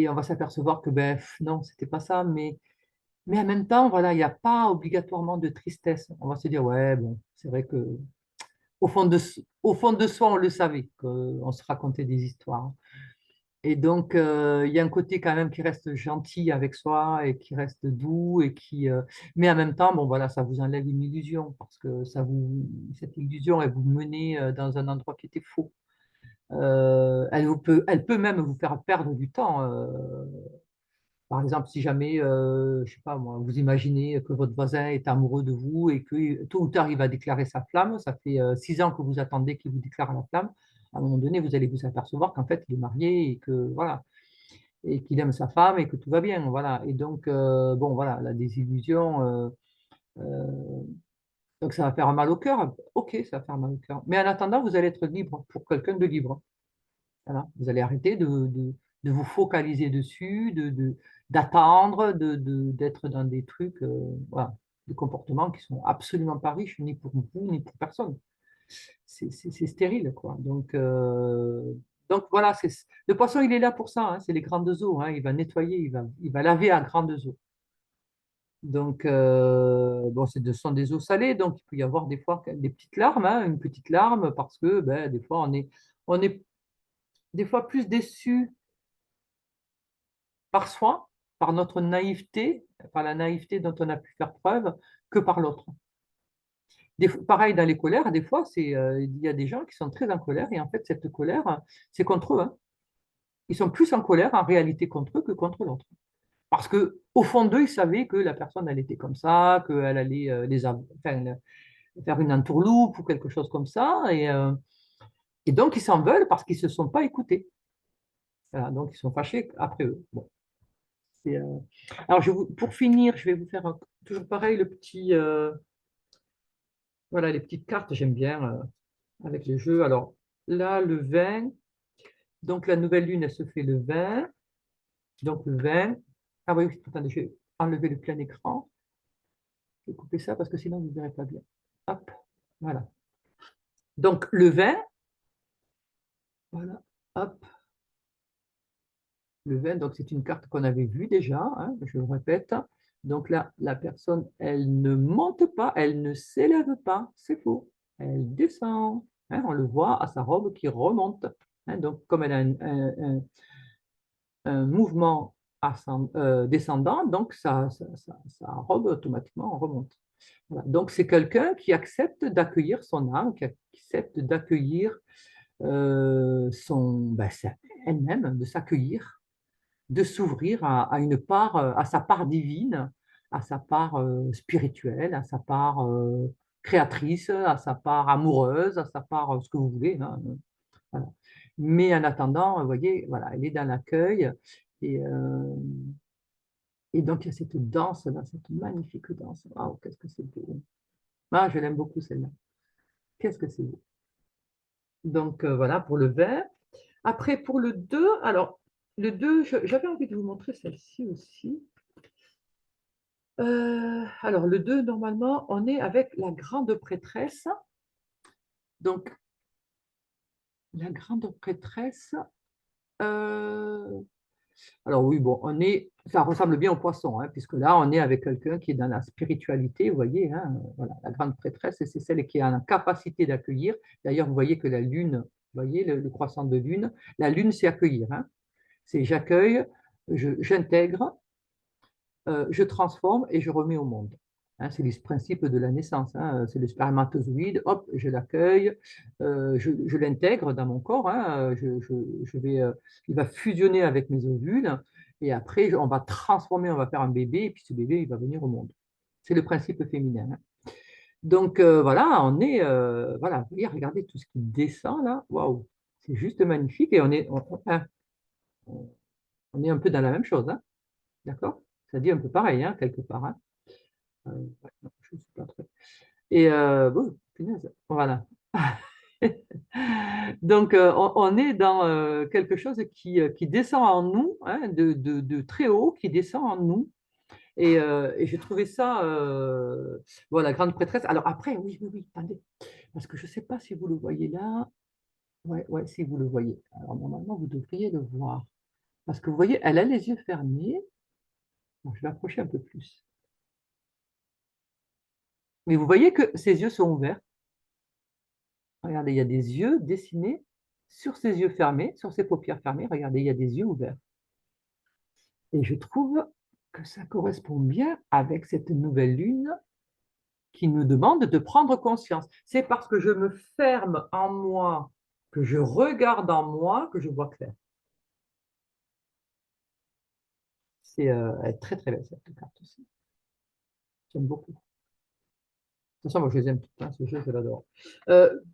on va s'apercevoir que ben, non, c'était pas ça, mais en même temps, voilà, il n'y a pas obligatoirement de tristesse. On va se dire, ouais, bon, c'est vrai que au fond de soi, on le savait, qu'on se racontait des histoires. Et donc, il y a un côté quand même qui reste gentil avec soi et qui reste doux mais en même temps, bon voilà, ça vous enlève une illusion parce que cette illusion, elle vous menait dans un endroit qui était faux. Elle peut même vous faire perdre du temps. Par exemple, si jamais, je sais pas moi, vous imaginez que votre voisin est amoureux de vous et que tôt ou tard il va déclarer sa flamme, ça fait 6 ans que vous attendez qu'il vous déclare la flamme. À un moment donné, vous allez vous apercevoir qu'en fait il est marié et que voilà. et qu'il aime sa femme et que tout va bien, voilà. Et donc, bon, voilà, la désillusion, euh, donc ça va faire mal au cœur. Ok, ça va faire mal au cœur. Mais en attendant, vous allez être libre pour quelqu'un de libre. Voilà. Vous allez arrêter de vous focaliser dessus, d'attendre, d'être dans des trucs, voilà, des comportements qui sont absolument pas riches, ni pour vous, ni pour personne. C'est stérile, quoi. Donc voilà, le poisson, il est là pour ça, hein, c'est les grandes eaux, hein, il va nettoyer, il va laver à grandes eaux. Donc, bon, ce sont des eaux salées, donc il peut y avoir des fois des petites larmes, hein, une petite larme, parce que ben, des fois, on est des fois plus déçu par soi, par notre naïveté, par la naïveté dont on a pu faire preuve, que par l'autre. Pareil dans les colères, des fois, il y a des gens qui sont très en colère, et en fait, cette colère, c'est contre eux, hein. Ils sont plus en colère en réalité contre eux que contre l'autre. Parce que au fond d'eux, ils savaient que la personne, elle était comme ça, qu'elle allait enfin, faire une entourloupe ou quelque chose comme ça. Et donc, ils s'en veulent parce qu'ils ne se sont pas écoutés. Voilà, donc, ils sont fâchés après eux. Bon, c'est, euh, Alors, pour finir, je vais vous faire toujours pareil, voilà, les petites cartes, j'aime bien avec les jeux. Alors, là, le 20, donc la nouvelle lune, elle se fait le 20. Donc, le 20. Ah oui, oui, attendez, je vais enlever le plein écran. Je vais couper ça parce que sinon, vous ne verrez pas bien. Hop, voilà. Donc, le 20, voilà, hop, le 20, donc c'est une carte qu'on avait vue déjà, hein, je le répète. Donc là, la personne, elle ne monte pas, elle ne s'élève pas, c'est faux. Elle descend, hein, on le voit à sa robe qui remonte, hein. Donc, comme elle a un mouvement descendant, donc sa robe automatiquement remonte. Voilà. Donc, c'est quelqu'un qui accepte d'accueillir son âme, qui accepte d'accueillir elle-même, de s'accueillir, de s'ouvrir à une part, à sa part divine, à sa part spirituelle, à sa part créatrice, à sa part amoureuse, à sa part ce que vous voulez, hein, voilà. Mais en attendant, vous voyez, voilà, elle est dans l'accueil et, euh, et donc il y a cette danse-là, cette magnifique danse. Waouh, qu'est-ce que c'est beau. Ah, je l'aime beaucoup celle-là. Qu'est-ce que c'est beau. Donc voilà pour le vert. Après, pour le 2, alors, le 2, j'avais envie de vous montrer celle-ci aussi. Alors, le 2, normalement, on est avec la grande prêtresse. Donc, la grande prêtresse, euh, alors oui, bon, ça ressemble bien au poisson, hein, puisque là, on est avec quelqu'un qui est dans la spiritualité, vous voyez, hein, voilà, la grande prêtresse, c'est celle qui a la capacité d'accueillir. D'ailleurs, vous voyez que la lune, vous voyez le croissant de lune, la lune, c'est accueillir, hein. C'est j'accueille, j'intègre, je transforme et je remets au monde. Hein, c'est le principe de la naissance, hein, c'est le spermatozoïde, hop, je l'accueille, je l'intègre dans mon corps, hein, il va fusionner avec mes ovules, et après, on va transformer, on va faire un bébé, et puis ce bébé, il va venir au monde. C'est le principe féminin, hein. Donc voilà, voilà, vous voyez, regardez tout ce qui descend là, waouh, c'est juste magnifique, et hein, on est un peu dans la même chose, hein, d'accord? Ça dit un peu pareil, hein, quelque part, hein. Ouais, non, je ne sais pas très. Et bon, punaise, voilà. Donc, on est dans quelque chose qui descend en nous, hein, de très haut, qui descend en nous. Et j'ai trouvé ça, bon, la grande prêtresse. Alors après, oui, oui, oui, attendez, parce que je ne sais pas si vous le voyez là. Ouais, ouais, si vous le voyez. Alors normalement, vous devriez le voir. Parce que vous voyez, elle a les yeux fermés. Bon, je vais approcher un peu plus. Mais vous voyez que ses yeux sont ouverts. Regardez, il y a des yeux dessinés sur ses yeux fermés, sur ses paupières fermées. Regardez, il y a des yeux ouverts. Et je trouve que ça correspond bien avec cette nouvelle lune qui nous demande de prendre conscience. C'est parce que je me ferme en moi, que je regarde en moi, que je vois clair. Elle est très très belle cette carte aussi. J'aime beaucoup. De toute façon, moi je les aime toutes, hein, ce jeu, je l'adore.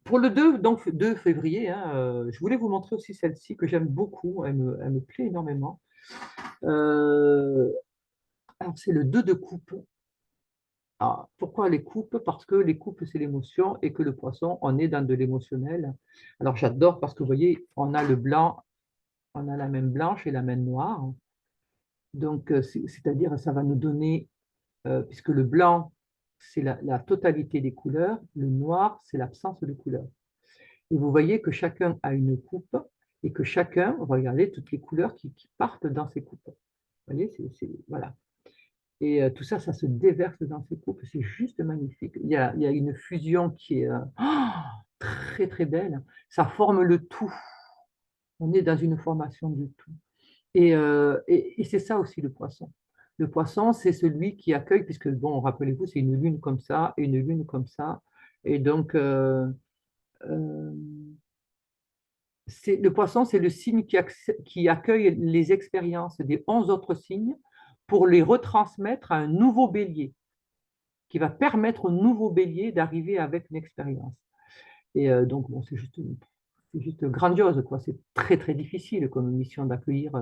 Pour le 2, donc 2 février, hein, je voulais vous montrer aussi celle-ci que j'aime beaucoup, elle me plaît énormément. Euh, alors, c'est le 2 de coupe. Ah, pourquoi les coupes? Parce que les coupes, c'est l'émotion et que le poisson, on est dans de l'émotionnel. Alors, j'adore parce que vous voyez, on a le blanc, on a la main blanche et la main noire. Donc, c'est-à-dire, ça va nous donner, puisque le blanc, c'est la totalité des couleurs, le noir, c'est l'absence de couleurs. Et vous voyez que chacun a une coupe et que chacun, regardez toutes les couleurs qui partent dans ces coupes. Vous voyez, voilà. Et tout ça, ça se déverse dans ces coupes. C'est juste magnifique. Il y a une fusion qui est très, très belle. Ça forme le tout. On est dans une formation du tout. Et c'est ça aussi le poisson. Le poisson, c'est celui qui accueille, puisque, bon, rappelez-vous, c'est une lune comme ça et une lune comme ça. Et donc, euh, le poisson, c'est le signe qui accueille les expériences des 11 autres signes pour les retransmettre à un nouveau bélier, qui va permettre au nouveau bélier d'arriver avec une expérience. Et donc, bon, c'est juste grandiose, quoi. C'est très, très difficile comme mission d'accueillir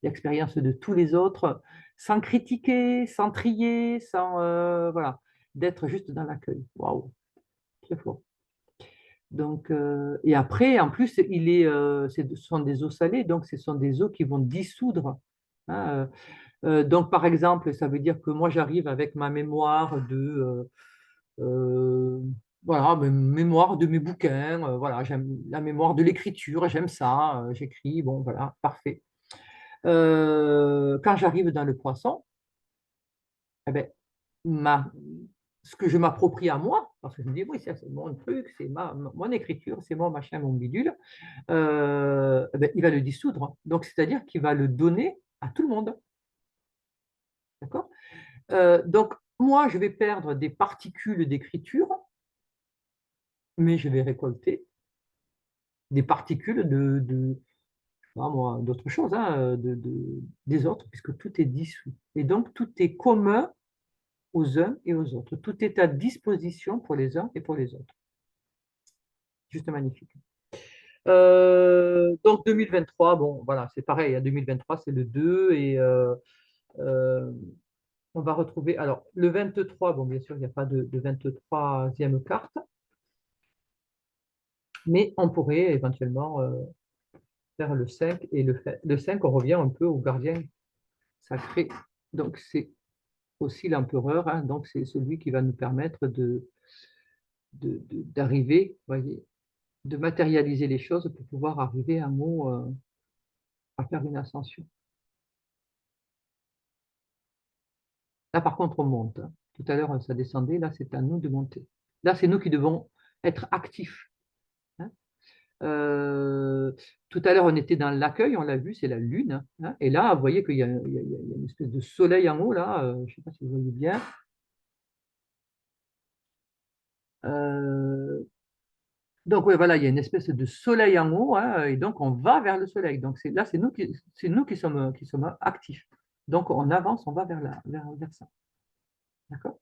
l'expérience de tous les autres sans critiquer, sans trier, sans, voilà, d'être juste dans l'accueil. Waouh, très fort. Donc, et après, en plus, ce sont des eaux salées, donc ce sont des eaux qui vont dissoudre. Hein. Donc, par exemple, ça veut dire que moi, j'arrive avec ma mémoire euh, voilà, mémoire de mes bouquins, voilà, j'aime la mémoire de l'écriture, j'aime ça, j'écris, bon, voilà, parfait. Quand j'arrive dans le poisson, eh ben, ma, ce que je m'approprie à moi, parce que je me dis, oui, ça, c'est mon truc, c'est mon écriture, c'est mon machin, mon bidule, eh ben, il va le dissoudre. Donc, c'est-à-dire qu'il va le donner à tout le monde. D'accord? Donc, moi, je vais perdre des particules d'écriture, mais je vais récolter des particules d'autres choses, hein, des autres, puisque tout est dissous. Et donc, tout est commun aux uns et aux autres. Tout est à disposition pour les uns et pour les autres. Juste magnifique. Donc 2023, bon, voilà, c'est pareil. 2023, c'est le 2 et euh, on va retrouver. Alors, le 23, bon, bien sûr, il n'y a pas de 23e carte, mais on pourrait éventuellement faire le 5 et le 5, on revient un peu au gardien sacré. Donc, c'est aussi l'empereur, hein, donc c'est celui qui va nous permettre d'arriver, voyez, de matérialiser les choses pour pouvoir arriver à un mot, à faire une ascension. Là, par contre, on monte, hein. Tout à l'heure, ça descendait, là, c'est à nous de monter. Là, c'est nous qui devons être actifs. Hein. Euh, Tout à l'heure, on était dans l'accueil, on l'a vu, c'est la lune. Hein. Et là, vous voyez qu'il y a une espèce de soleil en haut, là, je ne sais pas si vous voyez bien. Euh, Donc, ouais, voilà, il y a une espèce de soleil en haut, hein, et donc on va vers le soleil. Donc, là, c'est nous qui sommes actifs. Donc, on avance, on va vers ça. D'accord?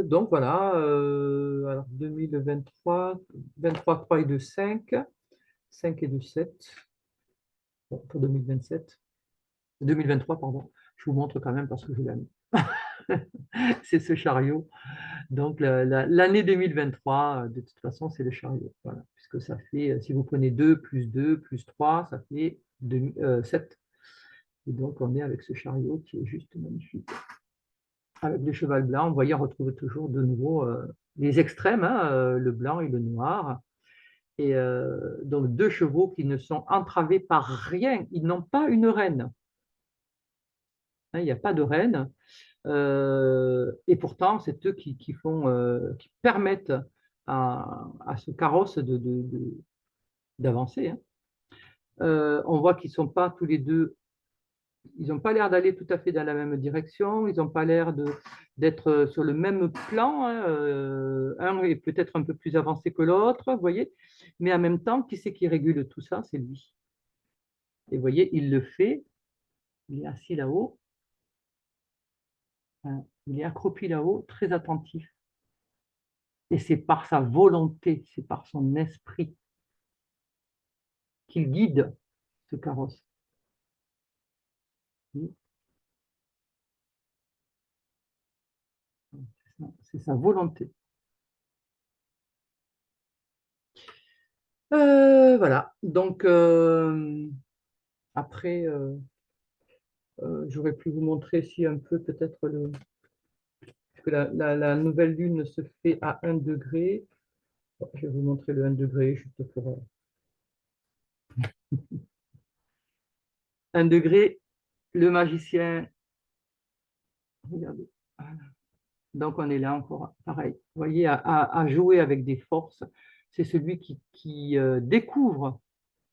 Donc, voilà. Alors, 2023, 23, 3 et 2, 5. 5 et 2, 7. Bon, pour 2027. 2023, pardon. Je vous montre quand même parce que je l'aime. C'est ce chariot. Donc, l'année 2023, de toute façon, c'est le chariot. Voilà, puisque ça fait, si vous prenez 2 plus 3, ça fait 7. Et donc, on est avec ce chariot qui est juste magnifique. Avec le cheval blanc, vous voyez, on retrouve toujours de nouveau les extrêmes, hein, le blanc et le noir. Et donc, deux chevaux qui ne sont entravés par rien. Ils n'ont pas une reine. Hein, il n'y a pas de reine. Et pourtant, c'est eux qui permettent à ce carrosse d'avancer. Hein. On voit qu'ils ne sont pas tous les deux, ils n'ont pas l'air d'aller tout à fait dans la même direction, ils n'ont pas l'air d'être sur le même plan. Hein. Un est peut-être un peu plus avancé que l'autre, vous voyez, mais en même temps, qui c'est qui régule tout ça? C'est lui. Et vous voyez, il le fait, il est assis là-haut, hein, il est accroupi là-haut, très attentif. Et c'est par sa volonté, c'est par son esprit qu'il guide. ce carrosse. Oui, c'est sa volonté. Voilà. Donc, après, j'aurais pu vous montrer si un peu peut-être que la nouvelle lune se fait à 1 degré. Bon, je vais vous montrer le 1 degré, juste pour 1 degré. Le magicien, regardez. Voilà. Donc, on est là encore, pareil. Vous voyez, à jouer avec des forces. C'est celui qui découvre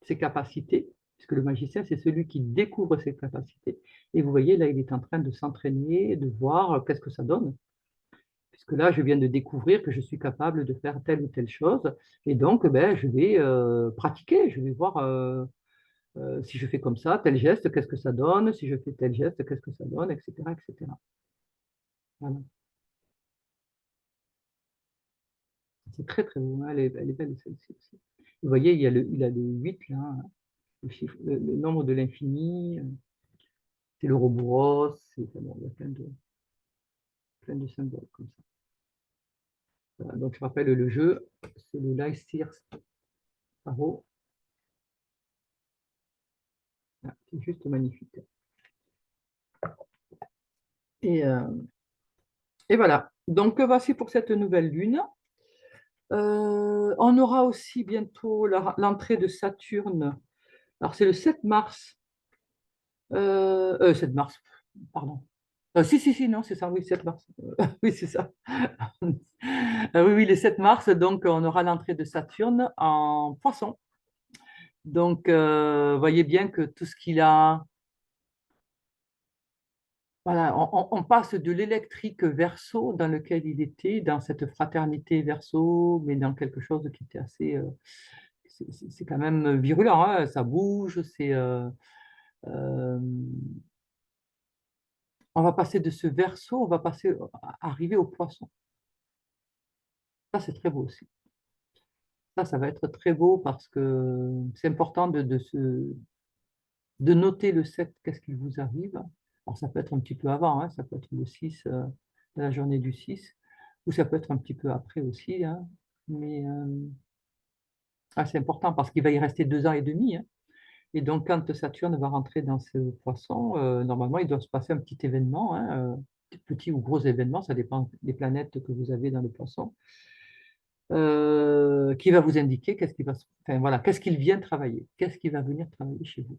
ses capacités, puisque le magicien, c'est celui qui découvre ses capacités. Et vous voyez, là, il est en train de s'entraîner, de voir qu'est-ce que ça donne. Puisque là, je viens de découvrir que je suis capable de faire telle ou telle chose. Et donc, ben, je vais pratiquer, je vais voir si je fais comme ça, tel geste, qu'est-ce que ça donne, si je fais tel geste, qu'est-ce que ça donne, etc., etc. Voilà. C'est très, très beau, hein. Elle est belle, celle-ci aussi. Vous voyez, il a le 8, là, hein, le chiffre, le nombre de l'infini, c'est l'Ouroboros, enfin bon, il y a plein de symboles comme ça. Voilà, donc, je rappelle le jeu, c'est le Life Sears Tarot. Ah, c'est juste magnifique. Et, euh, et voilà. Donc, voici pour cette nouvelle lune. On aura aussi bientôt l'entrée de Saturne. Alors, c'est le 7 mars. 7 mars, pardon. Si, si, si, non, c'est ça, oui, 7 mars. Oui, c'est ça. Oui, oui, le 7 mars, donc on aura l'entrée de Saturne en Poisson. Donc, voyez bien que tout ce qu'il a, voilà, on passe de l'électrique Verseau dans lequel il était, dans cette fraternité Verseau, mais dans quelque chose qui était assez, c'est quand même virulent, hein, ça bouge, euh, on va passer de ce Verseau, on va arriver au Poisson. Ça, c'est très beau aussi. Ça va être très beau parce que c'est important de noter le 7, qu'est-ce qui vous arrive. Alors, ça peut être un petit peu avant, hein, ça peut être le 6, la journée du 6, ou ça peut être un petit peu après aussi, hein, mais c'est important parce qu'il va y rester 2 ans et demi, hein. Et donc, quand Saturne va rentrer dans ce poisson, normalement, il doit se passer un petit événement, hein, petit ou gros événement, ça dépend des planètes que vous avez dans le poisson, qui va vous indiquer enfin, voilà, qu'est-ce qu'il vient travailler, qu'est-ce qu'il va venir travailler chez vous.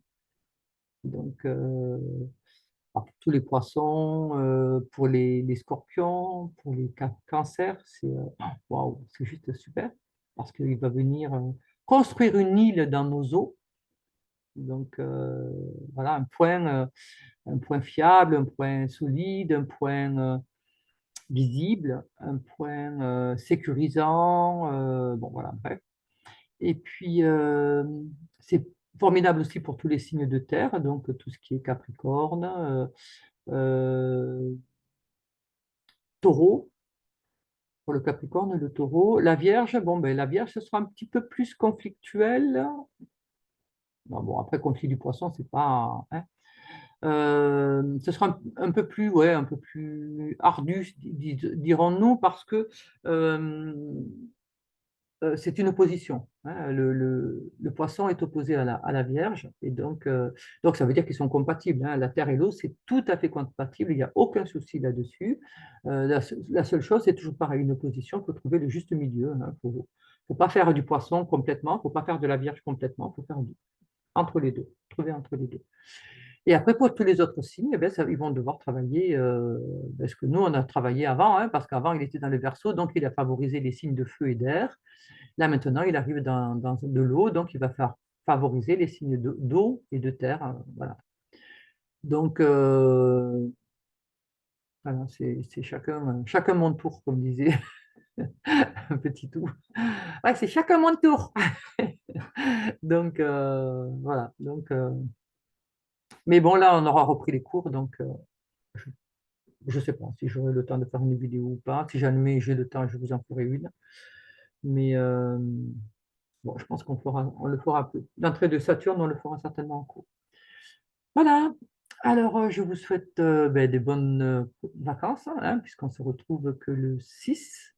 Donc, alors, pour tous les poissons, pour les scorpions, pour les cancers, waouh, c'est juste super parce qu'il va venir construire une île dans nos eaux. Donc, voilà, un point fiable, un point solide, un point visible, un point sécurisant. Bon, voilà, bref. Et puis, c'est formidable aussi pour tous les signes de terre, donc tout ce qui est Capricorne, euh, Taureau, pour le Capricorne, le Taureau. La Vierge, bon, ben, la Vierge, ce sera un petit peu plus conflictuel. Bon, après, conflit du Poisson, c'est pas, hein. Ce sera un peu plus, ouais, un peu plus ardu, dirons-nous, parce que c'est une opposition, hein. Le poisson est opposé à la Vierge, et donc ça veut dire qu'ils sont compatibles, hein. La terre et l'eau, c'est tout à fait compatible, il n'y a aucun souci là-dessus. La seule chose, c'est toujours pareil, une opposition, il faut trouver le juste milieu, hein. Faut pas faire du poisson complètement, il ne faut pas faire de la Vierge complètement, il faut faire entre les deux, trouver entre les deux. Et après, pour tous les autres signes, eh ben, ils vont devoir travailler, ce que nous, on a travaillé avant, hein, parce qu'avant, il était dans le Verseau, donc il a favorisé les signes de feu et d'air. Là, maintenant, il arrive dans de l'eau, donc il va faire favoriser les signes d'eau et de terre, voilà. Donc, voilà, c'est chacun mon tour, comme disait un petit tout. Ouais, c'est chacun mon tour. Donc, voilà. Donc, mais bon, là, on aura repris les cours, donc je ne sais pas si j'aurai le temps de faire une vidéo ou pas. Si jamais j'ai le temps, je vous en ferai une. Mais Bon, je pense on le fera peu. L'entrée de Saturne, on le fera certainement en cours. Voilà. Alors, je vous souhaite ben, des bonnes vacances, hein, puisqu'on se retrouve que le 6.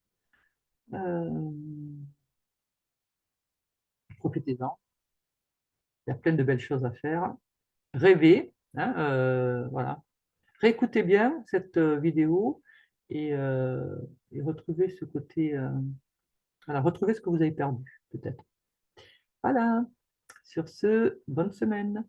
Euh, Profitez-en. Il y a plein de belles choses à faire. Rêvez, hein, voilà. Réécoutez bien cette vidéo et, euh, et retrouvez ce côté, voilà, retrouvez ce que vous avez perdu, peut-être. Voilà. Sur ce, bonne semaine.